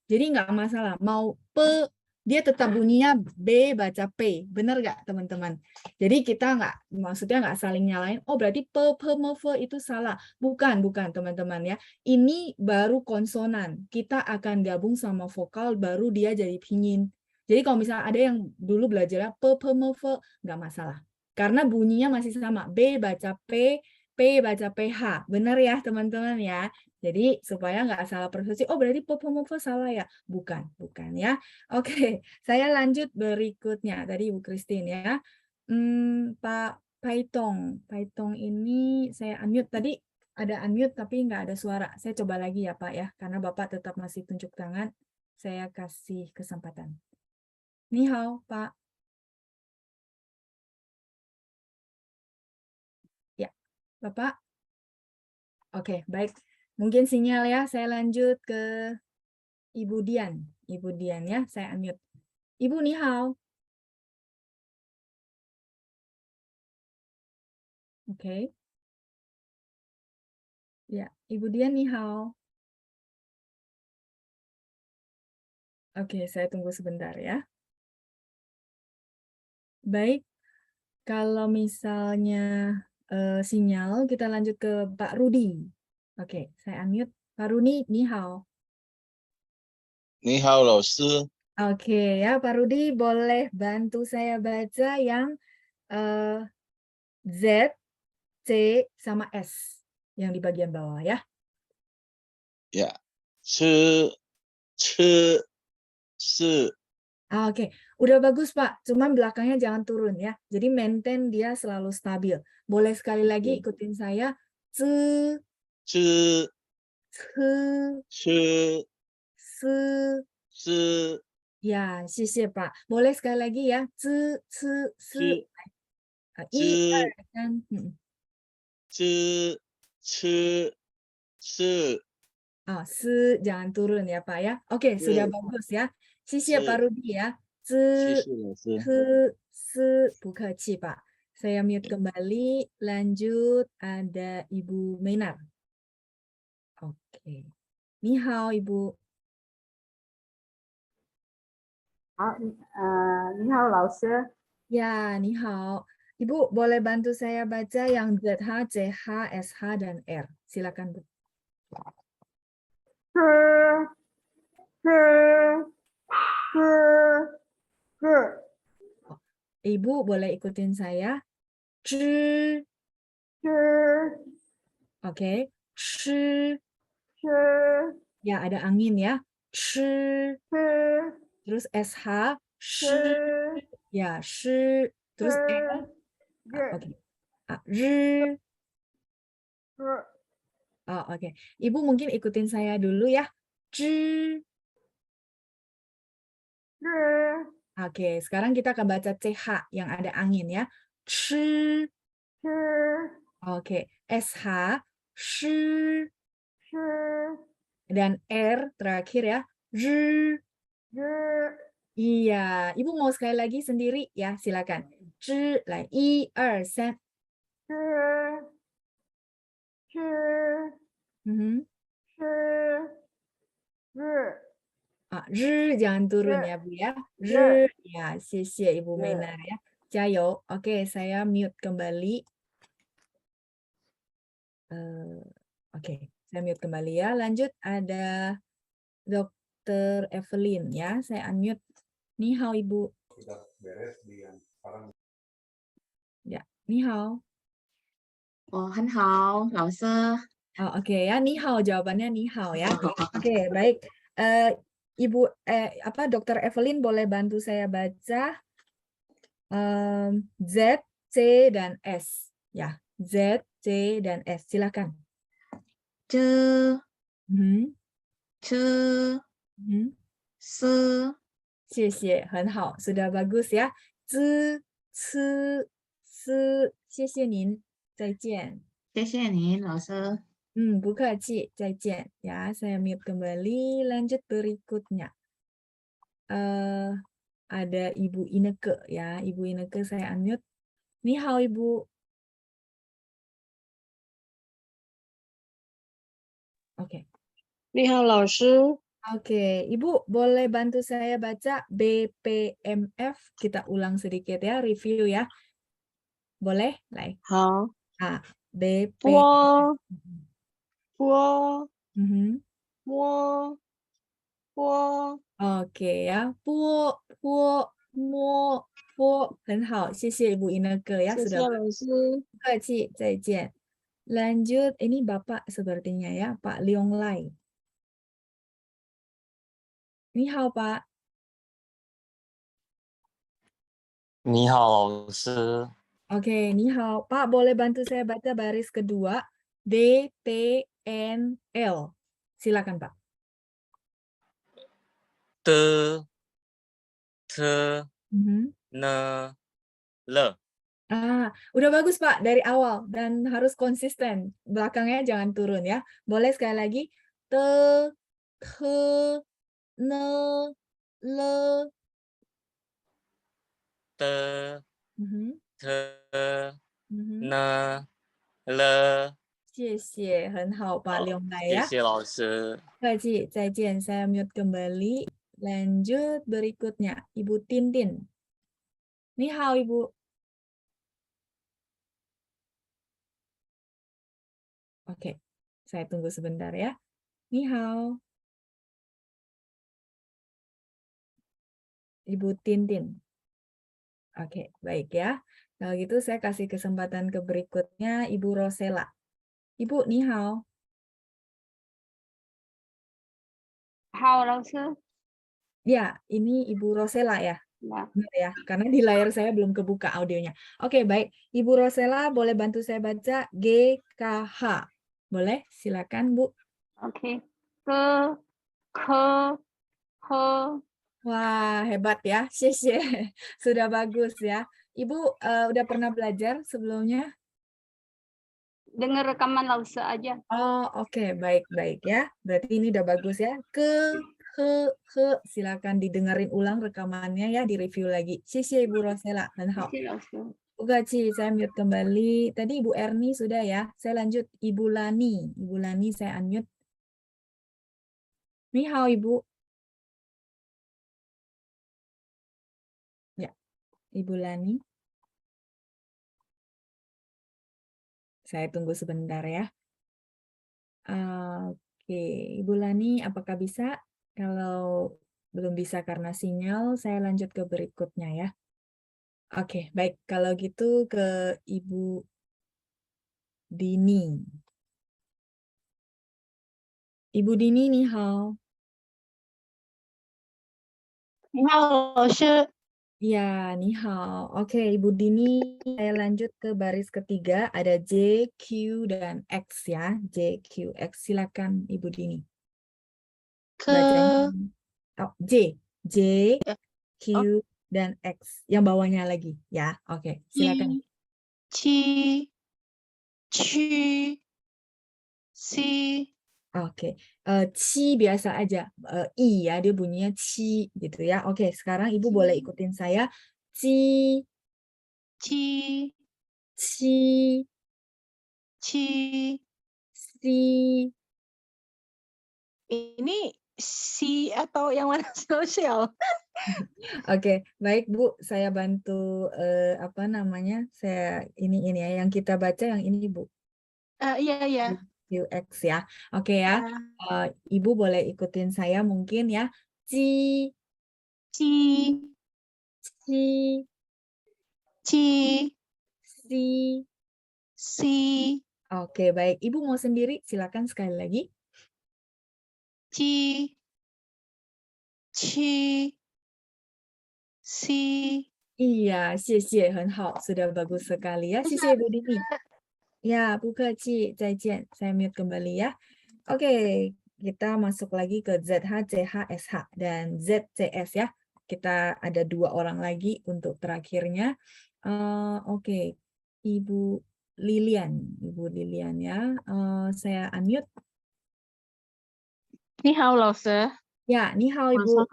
Jadi nggak masalah, mau pe, dia tetap bunyinya B baca P, bener nggak teman-teman? Jadi kita maksudnya nggak saling nyalain, oh berarti pepemove itu salah. Bukan teman-teman ya. Ini baru konsonan, kita akan gabung sama vokal, baru dia jadi pinyin. Jadi kalau misalnya ada yang dulu belajarnya pepemove, nggak masalah. Karena bunyinya masih sama, B baca P, P baca PH, benar ya teman-teman ya. Jadi supaya nggak salah persepsi, oh berarti pepemove salah ya? Bukan ya. Oke, saya lanjut berikutnya. Tadi Ibu Christine ya. Pak Paitong ini saya unmute. Tadi ada unmute tapi nggak ada suara. Saya coba lagi ya Pak ya, karena Bapak tetap masih tunjuk tangan. Saya kasih kesempatan. Ni hao, Pak. Ya, Bapak. Oke, baik. Mungkin sinyal ya, saya lanjut ke Ibu Dian. Ibu Dian ya, saya unmute. Ibu ni hao. Oke. Ya, Ibu Dian ni hao. Oke, saya tunggu sebentar ya. Baik, kalau misalnya sinyal, kita lanjut ke Pak Rudi. Oke, saya unmute. Pak Rudi, ni hao. 你好，老师。 Oke ya, Pak Rudi boleh bantu saya baca yang Z, C, sama S yang di bagian bawah ya. Ya. 吃，吃，是。 Oke, udah bagus Pak. Cuman belakangnya jangan turun ya. Jadi maintain dia selalu stabil. Boleh sekali lagi ikutin saya. C, 吃， C, 吃， S. 是。 Ya, 谢谢 Pak. Boleh sekali lagi ya. C, C, S. 1, 2, 3. 吃，吃，是。 Oh, S, jangan turun ya Pak ya. Oke, sudah bagus ya. 谢谢 Pak Rudi ya. C, 谢谢老师。 S, 不客气 Pak. Saya mute kembali. Lanjut ada Ibu Menar. Oke. Ni hao Ibu. 好，你好，老师。 Ya, ni hao. Ibu boleh bantu saya baca yang ZH, CH, SH, dan R. Silakan Bu. 是。 Ibu boleh ikutin saya. Zhi. Oke. Shi. Ya, ada angin ya. Shi. Terus SH. Shi. Ya, shi. Terus R. Oke. Ri. Oh, oke. Ibu mungkin ikutin saya dulu ya. Zhi. Oke, sekarang kita akan baca CH yang ada angin ya. Shi. Oke, SH. shi, 是 dan R terakhir ya. Zhi. 日 Iya, Ibu mau sekali lagi sendiri ya, silakan. Zhi, 来1 2 3. 是是 Mhm. 是日 Zhi jangan turun ya Bu ya. Zhi. Ya, 谢谢 Ibu Mainar ya. Jayo. Oke, saya mute kembali. Oke, saya mute kembali ya. Lanjut ada Dr. Evelyn ya. Saya unmute. Ni hao Ibu. Ya, ni hao. 很好，老师。 Oh, oke ya, ni hao jawabannya ni hao ya. Oke, baik. Ibu Dr. Evelyn boleh bantu saya baca Z, C dan S ya. Z, C dan S. Silakan. 知 Mhm. 知 Mhm. 是谢谢，很好，sudah bagus ya. 知、吃、思，谢谢您，再见。谢谢您，老师。不客气，再见. Ya, saya mute kembali. Lanjut berikutnya. Ada Ibu Ineke ya. Ibu Ineke saya unmute. Ni hao Ibu. Oke. 你好，老师。 Oke, Ibu boleh bantu saya baca BPMF? Kita ulang sedikit ya, review ya. Boleh? 来。 好， BP. 波波 Mhm. 摸波 Oke ya, puo, puo, mo, puo, 很好，谢谢 Ibu Ineke ya 谢谢 sudah 老师。 客气，再见. Lanjut, ini Bapak sepertinya ya, Pak Leong Lai. Ni hao Pak. 你好，老师。 Oke, ni hao. Pak boleh bantu saya baca baris kedua D, T, N, L. Silakan Pak. 的 t Mhm. n l Udah bagus Pak dari awal dan harus konsisten. Belakangnya jangan turun ya. Boleh sekali lagi. Te, ke, ne, le. t Mhm. t Mhm. n l 谢谢，很好Pak Leong Lai 谢 ya. 谢老师。 Kaji, 再见. Saya mute kembali. Lanjut berikutnya. Ibu Tintin. Ni hao Ibu. Oke, saya tunggu sebentar ya. Ni hao. Ibu Tintin. Oke, baik ya. Kalau gitu saya kasih kesempatan ke berikutnya Ibu Rosela. Ibu, ni hao. 好，老师。 Ya, ini Ibu Rosela ya. Ya. Benar ya, karena di layar saya belum kebuka audionya. Oke, baik. Ibu Rosela boleh bantu saya baca GKH. Boleh? Silakan, Bu. Oke. Ke, ke, he. Wah, hebat ya. Xie. Sudah bagus ya. Ibu udah pernah belajar sebelumnya? Dengar rekaman langsung aja. Oh, oke. Baik-baik ya. Berarti ini udah bagus ya. Ke, he. Silakan didengarin ulang rekamannya ya, direview lagi. Xie, Ibu Rosela. 很好. 谢谢老师。 Ugaci, saya mute kembali. Tadi Ibu Erni sudah ya. Saya lanjut Ibu Lani. Ibu Lani saya unmute. Ni hao Ibu. Ya, Ibu Lani. Saya tunggu sebentar ya. Oke, Ibu Lani apakah bisa? Kalau belum bisa karena sinyal, saya lanjut ke berikutnya ya. Oke, baik. Kalau gitu ke Ibu Dini. Ibu Dini, ni hao. 你好，老师。 Ya, ni hao. Oke, Ibu Dini, saya lanjut ke baris ketiga. Ada J, Q, dan X ya. J, Q, X. Silakan Ibu Dini. 科 Bacanya. Oh, J, Q, Oh. dan X. Yang bawahnya lagi ya. Oke, silakan. 七区 si, Oke, ci biasa aja, i ya, dia bunyinya ci gitu ya. Oke, sekarang Ibu boleh ikutin saya. Ci, ci, ci, ci. si. Ini si atau yang mana sosial? Oke, baik Bu, saya bantu apa namanya? Saya ini ya, yang kita baca yang ini Bu. Iya, iya. UX ya. Oke ya. Ibu boleh ikutin saya mungkin ya. Ci, Ci, ci, ci, si. si, Oke, baik. Ibu mau sendiri, silakan sekali lagi. ci, ci, si. Iya, 谢谢，很好，sudah bagus sekali ya. 谢谢Bu Dini. Ya, 不客气，再见. Saya mute kembali ya. Oke, kita masuk lagi ke ZH, CH, SH, dan ZCS ya. Kita ada 2 orang lagi untuk terakhirnya. Oke, Ibu Lilian ya. Saya unmute. 你好，老师。 Ya, ni hao Ibu.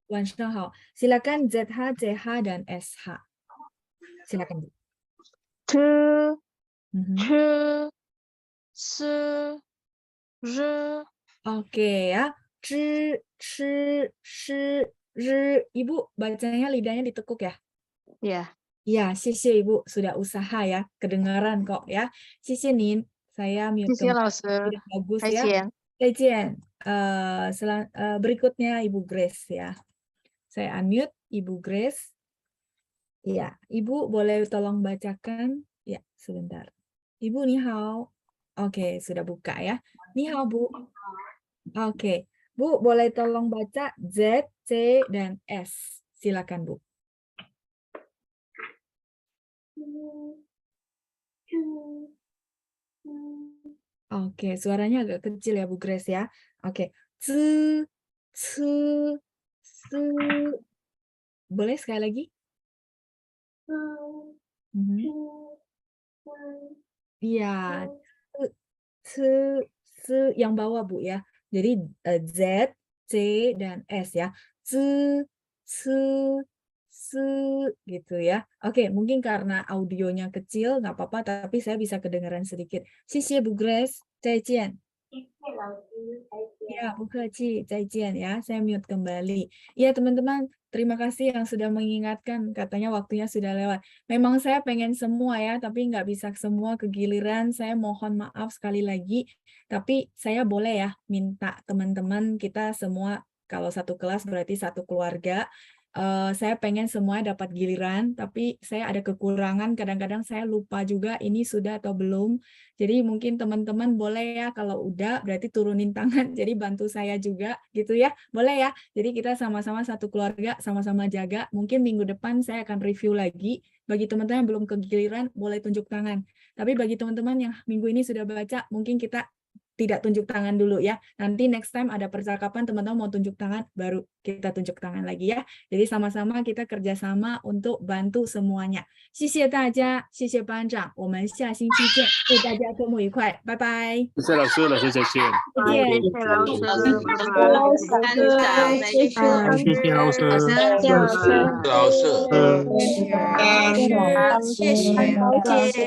晚上好。 Silakan ZH, CH, dan SH. Silakan Bu. T, Mhm. ch, s, r. Oke ya. C, ch, sh, r. Ibu bacanya lidahnya ditekuk ya? Ya. Ya, 谢谢 Ibu sudah usaha ya. Kedengaran kok ya. 谢谢您. Saya mute 谢谢 kembali. 老师， Sudah bagus 再 ya. 见。 Zaijian. Berikutnya Ibu Grace ya. Saya unmute Ibu Grace. Ya, Ibu boleh tolong bacakan? Ya, sebentar. Ibu ni hao. Oke, sudah buka ya. Ni hao Bu. Oke. Bu, boleh tolong baca Z, C, dan S. Silakan Bu. Oke, suaranya agak kecil ya Bu Grace ya. Oke. C, C, C. Boleh sekali lagi? Mhm. Iya, yang bawah Bu ya. Jadi Z, C, dan S ya. C, gitu ya. Oke, mungkin karena audionya kecil, nggak apa-apa, tapi saya bisa kedengaran sedikit. 谢谢 Bu Grace, 再见. Ya, 不客气，再见ya. Saya mute kembali. Ya, teman-teman, terima kasih yang sudah mengingatkan. Katanya waktunya sudah lewat. Memang saya pengen semua ya, tapi nggak bisa semua kegiliran. Saya mohon maaf sekali lagi. Tapi saya boleh ya minta teman-teman kita semua, kalau satu kelas berarti satu keluarga. Saya pengen semua dapat giliran, tapi saya ada kekurangan. Kadang-kadang saya lupa juga ini sudah atau belum. Jadi mungkin teman-teman boleh ya, kalau udah berarti turunin tangan. Jadi bantu saya juga gitu ya. Boleh ya. Jadi kita sama-sama satu keluarga, sama-sama jaga. Mungkin minggu depan saya akan review lagi. Bagi teman-teman yang belum kegiliran, boleh tunjuk tangan. Tapi bagi teman-teman yang minggu ini sudah baca, mungkin kita tidak tunjuk tangan dulu ya. Nanti next time ada percakapan teman-teman mau tunjuk tangan, baru kita tunjuk tangan lagi ya. Jadi sama-sama kita kerjasama untuk bantu semuanya. 谢谢大家，谢谢班长，我们下星期见，祝大家周末愉快，拜拜。谢谢老师，老师再见。再见。谢谢老师，谢谢老师，谢谢老师，谢谢老师。老师。谢谢，谢谢。